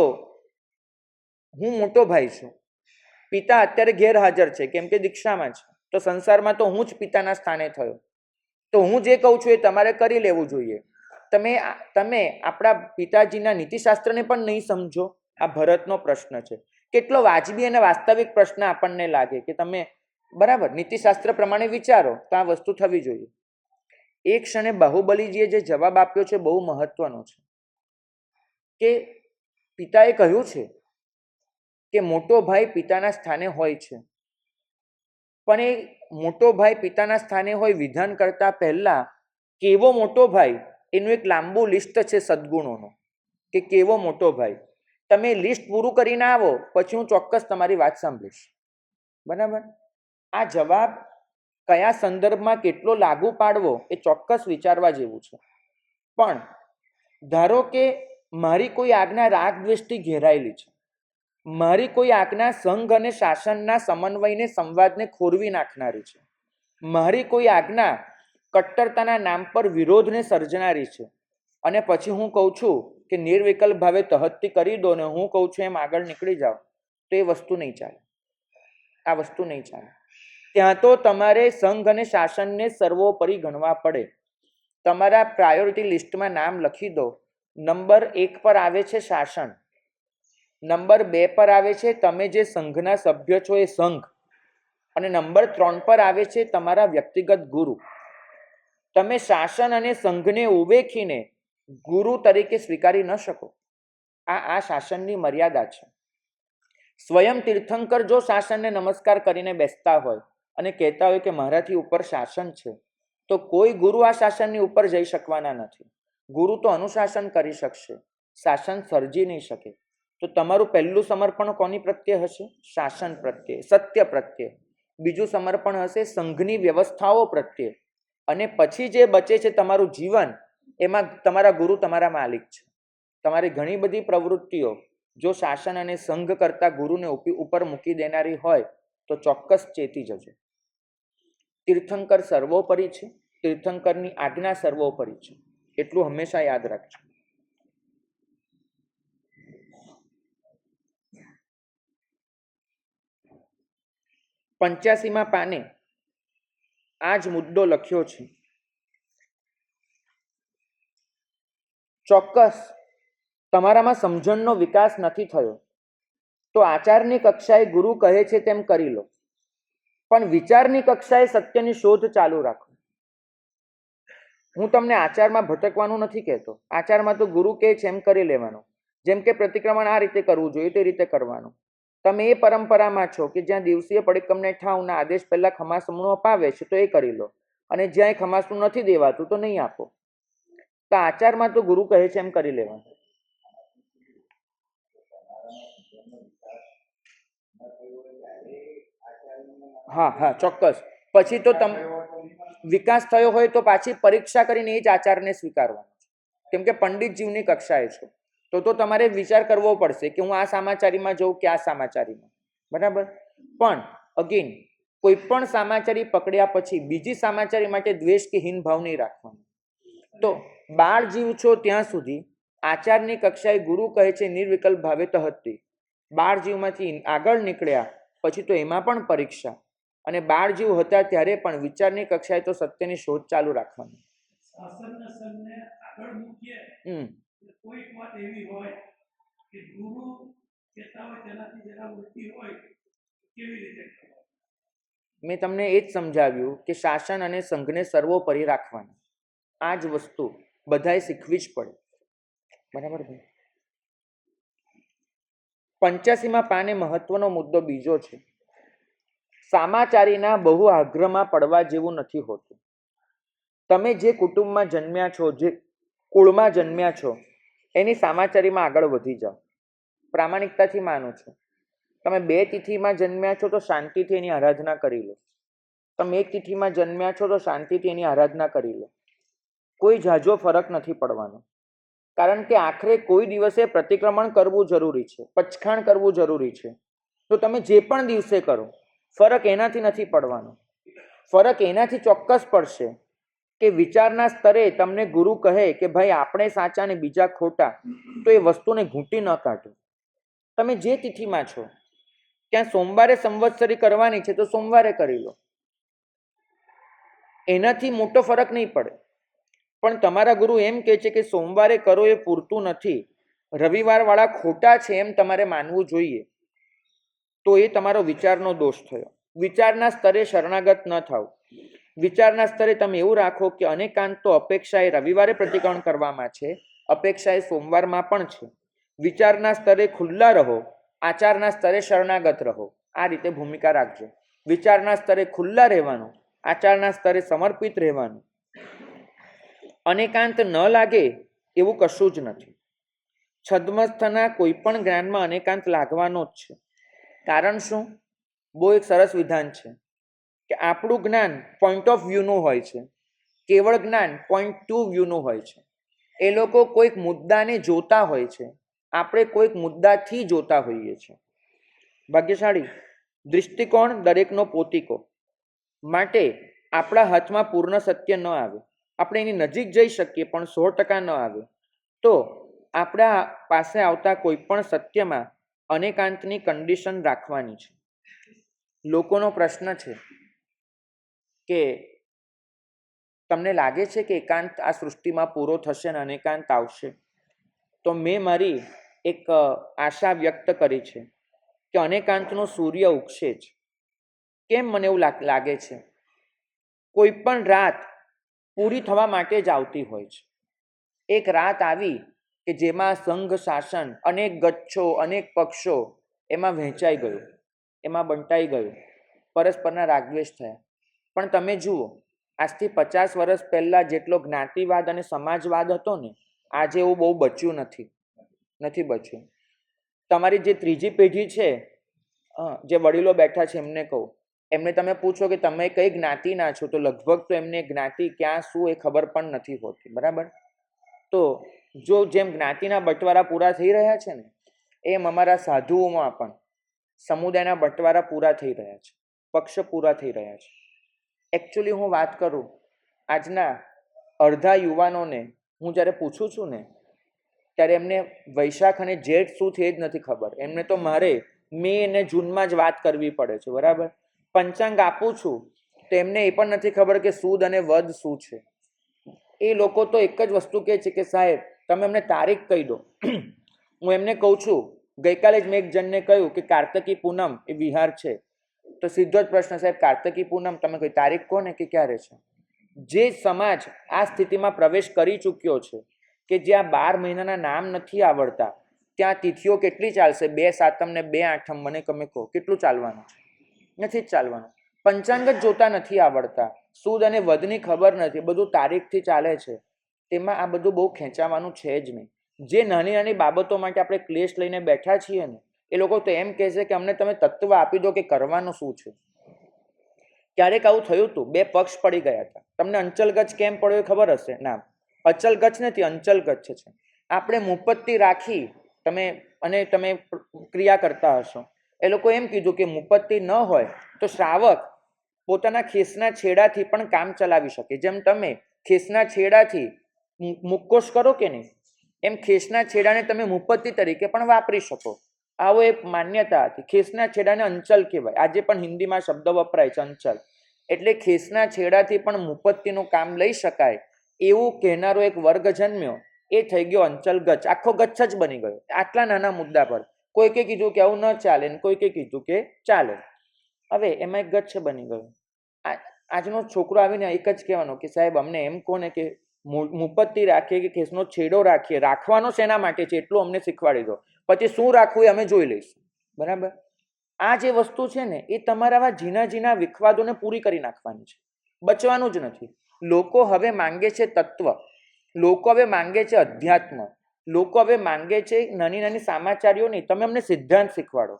હું મોટો ભાઈ છું, પિતા અત્યારે ગેરહાજર છે કેમ કે દીક્ષામાં છે, તો સંસારમાં તો હું જ પિતાના સ્થાને થયો, તો હું જે કહું છું એ તમારે કરી લેવું જોઈએ. તમે આપણા પિતાજીના નીતિશાસ્ત્રને પણ નહીં સમજો. આ ભરતનો પ્રશ્ન છે. કેટલો વાજબી અને વાસ્તવિક પ્રશ્ન આપણને લાગે કે તમે બરાબર નીતિશાસ્ત્ર પ્રમાણે વિચારો તો આ વસ્તુ થવી જોઈએ. એ ક્ષણે બાહુબલીજીએ જે જવાબ આપ્યો છે બહુ મહત્વનો છે કે પિતાએ કહ્યું છે કે મોટો ભાઈ પિતાના સ્થાને હોય છે, પણ એ મોટો ભાઈ પિતાના સ્થાને હોય વિધાન કરતા પહેલા કેવો મોટો ભાઈ એનું એક લાંબુ લિસ્ટ છે સદગુણોનો કે કેવો મોટો ભાઈ. તમે લિસ્ટ પૂરું કરીને આવો પછી હું ચોક્કસ તમારી વાત સાંભળીશ. બરાબર? આ જવાબ કયા સંદર્ભમાં કેટલો લાગુ પાડવો એ ચોક્કસ વિચારવા જેવું છે. પણ ધારો કે મારી કોઈ આજ્ઞા રાગ દ્વેષથી ઘેરાયેલી છે, મારી કોઈ આજ્ઞા સંઘ અને શાસનના સમન્વયને સંવાદને ખોરવી નાખનારી છે, મારી કોઈ આજ્ઞા કટ્ટરતાના નામ પર વિરોધને સર્જનારી છે, અને પછી હું કહું છું કે નિર્વિકલ્પ ભાવે તહત્તી કરી દો ને હું કહું છું એમ આગળ નીકળી જાઓ, તો એ વસ્તુ નહીં ચાલે. આ વસ્તુ નહીં ચાલે. ત્યાં તો તમારે સંઘ અને શાસનને સર્વોપરી ગણવા પડે. તમારા પ્રાયોરિટી લિસ્ટમાં નામ લખી દો. નંબર 1 પર આવે છે શાસન, નંબર 2 પર આવે છે તમે જે સંઘના સભ્ય છો એ સંઘ, અને નંબર 3 પર આવે છે તમારા વ્યક્તિગત ગુરુ. તમે શાસન અને સંઘને ઉવેખીને ગુરુ તરીકે સ્વીકારી ન શકો. આ શાસનની મર્યાદા છે. સ્વયં તીર્થંકર જો શાસનને નમસ્કાર કરીને બેસતા હોય અને કહેતા હોય કે મારાથી ઉપર શાસન છે, તો કોઈ ગુરુ આ શાસનની ઉપર જઈ શકવાના નથી. ગુરુ તો અનુશાસન કરી શકશે, શાસન સર્જી નહીં શકે. તો તમારું પહેલું સમર્પણ કોની પ્રત્યે હશે? શાસન પ્રત્યે, સત્ય પ્રત્યે. બીજું સમર્પણ હશે સંઘની વ્યવસ્થાઓ પ્રત્યે. અને પછી જે બચે છે તમારું જીવન, એમાં તમારા ગુરુ તમારા માલિક છે. તમારી ઘણી બધી પ્રવૃત્તિઓ જો શાસન અને સંઘ કરતા ગુરુને ઉપર મૂકી દેનારી હોય તો ચોક્કસ ચેતી જજો. તીર્થંકર સર્વોપરી છે, તીર્થંકરની આજ્ઞા સર્વોપરી છે, એટલું હંમેશા યાદ રાખજો. પંચ્યાસીમાં પાને આ જ મુદ્દો લખ્યો છે. ચોક્કસ તમારામાં સમજણનો વિકાસ નથી થયો તો આચારની કક્ષાએ ગુરુ કહે છે તેમ કરી લો, પણ વિચારની કક્ષાએ સત્યની શોધ ચાલુ રાખો. હું તમને આચારમાં ભટકવાનું નથી કહેતો. આચારમાં તો ગુરુ કહે છે એમ કરી લેવાનું. જેમ કે પ્રતિક્રમણ આ રીતે કરવું જોઈએ તે રીતે કરવાનું. તમે એ પરંપરામાં છો કે જ્યાં દિવસીય પડિક્રમને ઠાવના આદેશ પહેલા ખમાસમણું અપાવે છે તો એ કરી લો, અને જ્યાં એ ખમાસમણું નથી દેવાતું તો નહીં આપો. તો આચારમાં તો ગુરુ કહે છે એમ કરી લેવાનું. હા ચોક્કસ. પછી તો વિકાસ થયો હોય તો પાછી પરીક્ષા કરીને એ જ આચારને સ્વીકારવાનો છે. કેમ કે પંડિતજીવની કક્ષાએ છો તો તમારે વિચાર કરવો પડશે કે હું આ સામાચારીમાં જઉં કે આ સામાચારીમાં. બરાબર? પણ અગેન કોઈ પણ સામાચારી પકડ્યા પછી બીજી સામાચારી માટે દ્વેષ કે હીન ભાવ નહીં રાખવાનો. તો બાળ જીવ છો ત્યાં સુધી આચારની કક્ષાએ ગુરુ કહે છે નિર્વિકલ્પ ભાવે તહત્તી. બાળ જીવમાંથી આગળ નીકળ્યા પછી તો એમાં પણ પરીક્ષા, અને બાળ જીવ હતા ત્યારે પણ વિચારની કક્ષાએ તો સત્યની શોધ ચાલુ રાખવાની. મેં તમને એ જ સમજાવ્યું કે શાસન અને સંઘને સર્વોપરી રાખવાના. આ જ વસ્તુ બધાએ શીખવી જ પડે. બરાબર? 85માં પાને મહત્વનો મુદ્દો બીજો છે. સામાચારીના બહુ આગ્રહમાં પડવા જેવું નથી હોતું. તમે જે કુટુંબમાં જન્મ્યા છો, જે કુળમાં જન્મ્યા છો, એની સામાચારીમાં આગળ વધી જાઓ. પ્રામાણિકતાથી માનું છું. તમે 2 તિથિમાં જન્મ્યા છો તો શાંતિથી એની આરાધના કરી લો. તમે 1 તિથિમાં જન્મ્યા છો તો શાંતિથી એની આરાધના કરી લો. કોઈ ઝાઝો ફરક નથી પડવાનો. કારણ કે આખરે કોઈ દિવસે પ્રતિક્રમણ કરવું જરૂરી છે, પચખાણ કરવું જરૂરી છે. તો તમે જે પણ દિવસે કરો, ફરક એનાથી નથી પડવાનો. ફરક એનાથી ચોક્કસ પડશે કે વિચારના સ્તરે તમને ગુરુ કહે કે ભાઈ આપણે સાચા ને બીજા ખોટા, તો એ વસ્તુને ઘૂંટી ન કાઢો. તમે જે તિથિમાં છો ત્યાં સોમવારે સંવત્સરી કરવાની છે તો સોમવારે કરી લો. એનાથી મોટો ફરક નહીં પડે. પણ તમારા ગુરુ એમ કહે છે કે સોમવારે કરો એ પૂરતું નથી, રવિવારવાળા ખોટા છે એમ તમારે માનવું જોઈએ, તો એ તમારો વિચારનો દોષ થયો. વિચારના સ્તરે શરણાગત ન થાવ. વિચારના સ્તરે તમે એવું રાખો કે અનેકાંત તો અપેક્ષાએ રવિવારે પ્રતિક્રમણ કરવામાં છે, અપેક્ષાએ સોમવારમાં પણ છે. વિચારના સ્તરે ખુલ્લા રહો, આચારના સ્તરે શરણાગત રહો. આ રીતે ભૂમિકા રાખજો. વિચારના સ્તરે ખુલ્લા રહેવાનું, આચારના સ્તરે સમર્પિત રહેવાનું. અનેકાંત ન લાગે એવું કશું જ નથી. છદ્મસ્થના કોઈ પણ જ્ઞાનમાં અનેકાંત લાગવાનો જ છે. કારણ શું? બહુ એક સરસ વિધાન છે કે આપણું જ્ઞાન પોઈન્ટ ઓફ વ્યૂનું હોય છે, કેવળ જ્ઞાન પોઈન્ટ ટુ વ્યૂનું હોય છે. એ લોકો કોઈક મુદ્દાને જોતા હોય છે, આપણે કોઈક મુદ્દાથી જોતા હોઈએ છીએ. ભાગ્યશાળી દૃષ્ટિકોણ દરેકનો પોતીકો. માટે આપણા હાથમાં પૂર્ણ સત્ય ન આવે, આપણે એની નજીક જઈ શકીએ પણ 100% ન આવે, તો આપણા પાસે આવતા કોઈ પણ સત્યમાં અનેકાંતની કન્ડિશન રાખવાની છે. લોકોનો પ્રશ્ન છે કે તમને લાગે છે કે એકાંત આ સૃષ્ટિમાં પૂરો થશે અને અનેકાંત આવશે? તો મેં મારી એક આશા વ્યક્ત કરી છે કે અનેકાંતનો સૂર્ય ઉગશે જ. કેમ મને એવું લાગે છે? કોઈ પણ રાત પૂરી થવા માટે જ આવતી હોય છે. એક રાત આવી કે જેમાં સંઘ શાસન, અનેક ગચ્છો, અનેક પક્ષો એમાં વહેંચાઈ ગયું, એમાં બંટાઈ ગયું, પરસ્પરના રાગદ્વેષ થયા. પણ તમે જુઓ, આજથી 50 વર્ષ પહેલાં જેટલો જ્ઞાતિવાદ અને સમાજવાદ હતો ને, આજે એવું બહુ બચ્યું નથી બચ્યું. તમારી જે ત્રીજી પેઢી છે, જે વડીલો બેઠા છે એમને કહું, એમને તમે પૂછો કે તમે કઈ જ્ઞાતિના છો, તો લગભગ તો એમને જ્ઞાતિ ક્યાં શું એ ખબર પણ નથી હોતી. બરાબર? તો જો જેમ જ્ઞાતિના બટવારા પૂરા થઈ રહ્યા છે ને, એમ અમારા સાધુઓમાં પણ સમુદાયના બટવારા પૂરા થઈ રહ્યા છે, પક્ષ પૂરા થઈ રહ્યા છે. એકચ્યુઅલી હું વાત કરું, આજના અડધા યુવાનોને હું જ્યારે પૂછું છું ને, ત્યારે એમને વૈશાખ અને જેઠ શું છે એ જ નથી ખબર. એમને તો મારે મે અને જૂનમાં જ વાત કરવી પડે છે. બરાબર? પંચાંગ આપું છું તો એમને એ પણ નથી ખબર કે સુદ અને વદ શું છે. એ લોકો તો એક જ વસ્તુ કહે છે કે સાહેબ તમે અમને તારીખ કહી દો. હું એમને કહું છું, ગઈકાલે જ મેં એક જણને કહ્યું કે કાર્તકી પૂનમ એ વિહાર છે. તો સીધો જ પ્રશ્ન, સાહેબ કાર્તકી પૂનમ તમે કોઈ તારીખ કહો ને કે ક્યારે છે? જે સમાજ આ સ્થિતિમાં પ્રવેશ કરી ચૂક્યો છે કે જ્યાં 12 મહિનાના નામ નથી આવડતા, ત્યાં તિથિઓ કેટલી ચાલશે? 2 સાતમ ને 2 આઠમ, મને તમે કહો કેટલું ચાલવાનું? નથી જ ચાલવાનું. પંચાંગ જ જોતા નથી આવડતા, સુદ અને વધની ખબર નથી, બધું તારીખથી ચાલે છે. તેમાં આ બધું બહુ ખેંચાવાનું છે જ નહીં. જે નાની નાની બાબતો માટે આપણે ક્લેશ લઈને બેઠા છીએ ને, એ લોકો તો એમ કહે છે કે અમને તમે તત્વ આપી દો કે કરવાનું શું છે. ક્યારેક આવું થયું હતું, 2 પક્ષ પડી ગયા હતા. તમને અંચલ ગચ્છ કેમ પડ્યો એ ખબર હશે નામ? અચલ ગચ્છ નથી, અંચલ ગચ્છ છે. આપણે મુપત્તિ રાખી તમે ક્રિયા કરતા હશો. એ લોકો એમ કીધું કે મુપત્તિ ન હોય તો શ્રાવક પોતાના ખેસના છેડાથી પણ કામ ચલાવી શકે. જેમ તમે ખેસના છેડાથી મુક્કોશ કરો કે નહીં, એમ ખેસના છેડાને તમે મુપત્તિ તરીકે પણ વાપરી શકો. આવો એક માન્યતા હતી. ખેસના છેડાને અંચલ કહેવાય. આજે પણ હિન્દીમાં શબ્દ વપરાય છે અંચલ. એટલે ખેસના છેડાથી પણ મુપત્તિનું કામ લઈ શકાય એવું કહેનારો એક વર્ગ જન્મ્યો. એ થઈ ગયો અંચલ ગચ્છ. આખો ગચ્છ જ બની ગયો આટલા નાના મુદ્દા પર. કોઈકે કીધું કે આવું ન ચાલે, ને કોઈકે કીધું કે ચાલે. હવે એમાં એક ગચ્છ બની ગયો. આજનો છોકરો આવીને એક જ કહેવાનો કે સાહેબ અમને એમ કોને કે મુપત્તિ રાખીએ કે ખેસનો છેડો રાખીએ, રાખવાનો શેના માટે છે એટલું અમને શીખવાડી દો, પછી શું રાખવું એ અમે જોઈ લઈશું. બરાબર? આ જે વસ્તુ છે ને, એ તમારા ઝીણા ઝીણા વિખવાદોને પૂરી કરી નાખવાની છે, બચવાનું જ નથી. લોકો હવે માંગે છે તત્વ, લોકો હવે માંગે છે અધ્યાત્મ, લોકો હવે માંગે છે નાની નાની સામાચારીઓ નહીં, તમે અમને સિદ્ધાંત શીખવાડો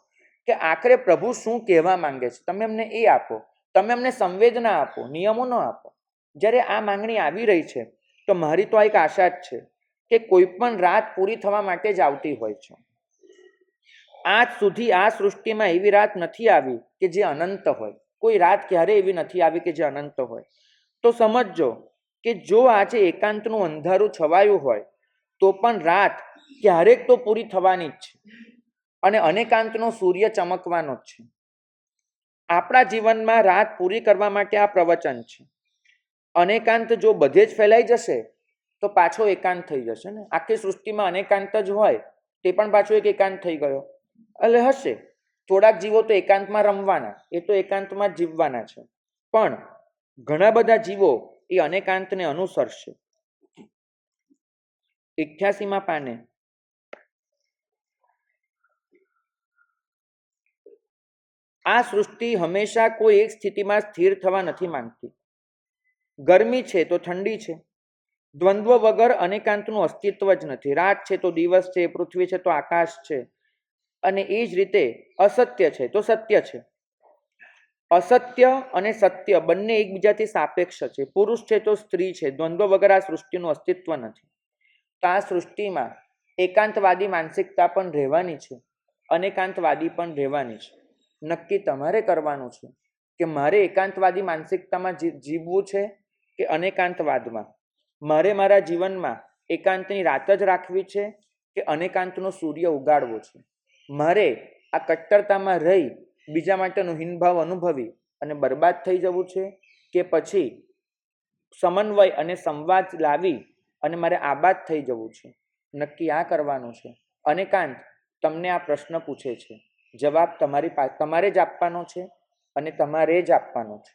કે આખરે પ્રભુ શું કહેવા માંગે છે, તમે અમને એ આપો. તમે અમને સંવેદના આપો, નિયમો ન આપો. જ્યારે આ માંગણી આવી રહી છે તો મારી તો આ એક આશા જ છે કે કોઈ પણ રાત પૂરી થવા માટે જ આવતી હોય છે. આજ સુધી આ સૃષ્ટિમાં એવી રાત નથી આવી કે જે અનંત હોય. કોઈ રાત ક્યારે એવી નથી આવી કે જે અનંત હોય. તો સમજજો કે જો આજે એકાંતનું અંધારું છવાયું હોય તો પણ રાત ક્યારેક તો પૂરી થવાની જ છે અને અનેકાંતનો સૂર્ય ચમકવાનો જ છે. આપણા જીવનમાં રાત પૂરી કરવા માટે આ પ્રવચન છે. અનેકાંત જો બધે જ ફેલાઈ જશે તો પાછો એકાંત થઈ જશે ને. આખી સૃષ્ટિમાં અનેકાંત જ હોય તે પણ પાછો એક એકાંત થઈ ગયો. એટલે હશે થોડાક જીવો તો એકાંતમાં રમવાના, એ તો એકાંતમાં જ જીવવાના છે, પણ ઘણા બધા જીવો એ અનેકાંતને અનુસરશે. 88મા પાને આ સૃષ્ટિ હંમેશા કોઈ એક સ્થિતિમાં સ્થિર થવા નથી માંગતી. ગરમી છે તો ઠંડી છે, દ્વંદ્વ વગર અનેકાંતનું અસ્તિત્વ જ નથી. રાત છે તો દિવસ છે, પૃથ્વી છે તો આકાશ છે, અને એ જ રીતે અસત્ય છે તો સત્ય છે. અસત્ય અને સત્ય બંને એકબીજાથી સાપેક્ષ છે. પુરુષ છે તો સ્ત્રી છે. દ્વંદ્વ વગર આ સૃષ્ટિનું અસ્તિત્વ નથી. તો આ સૃષ્ટિમાં એકાંતવાદી માનસિકતા પણ રહેવાની છે, અનેકાંતવાદી પણ રહેવાની છે. નક્કી તમારે કરવાનું છે કે મારે એકાંતવાદી માનસિકતામાં જીવવું છે કે અનેકાંતવાદમાં. મારે મારા જીવનમાં એકાંતની રાત જ રાખવી છે કે અનેકાંતનો સૂર્ય ઉગાડવો છે. મારે આ કટ્ટરતામાં રહી બીજા માટેનો હીનભાવ અનુભવી અને બરબાદ થઈ જવું છે કે પછી સમન્વય અને સંવાદ લાવી અને મારે આબાદ થઈ જવું છે. નક્કી આ કરવાનું છે. અનેકાંત તમને આ પ્રશ્ન પૂછે છે, જવાબ તમારે જ આપવાનો છે અને તમારે જ આપવાનો છે.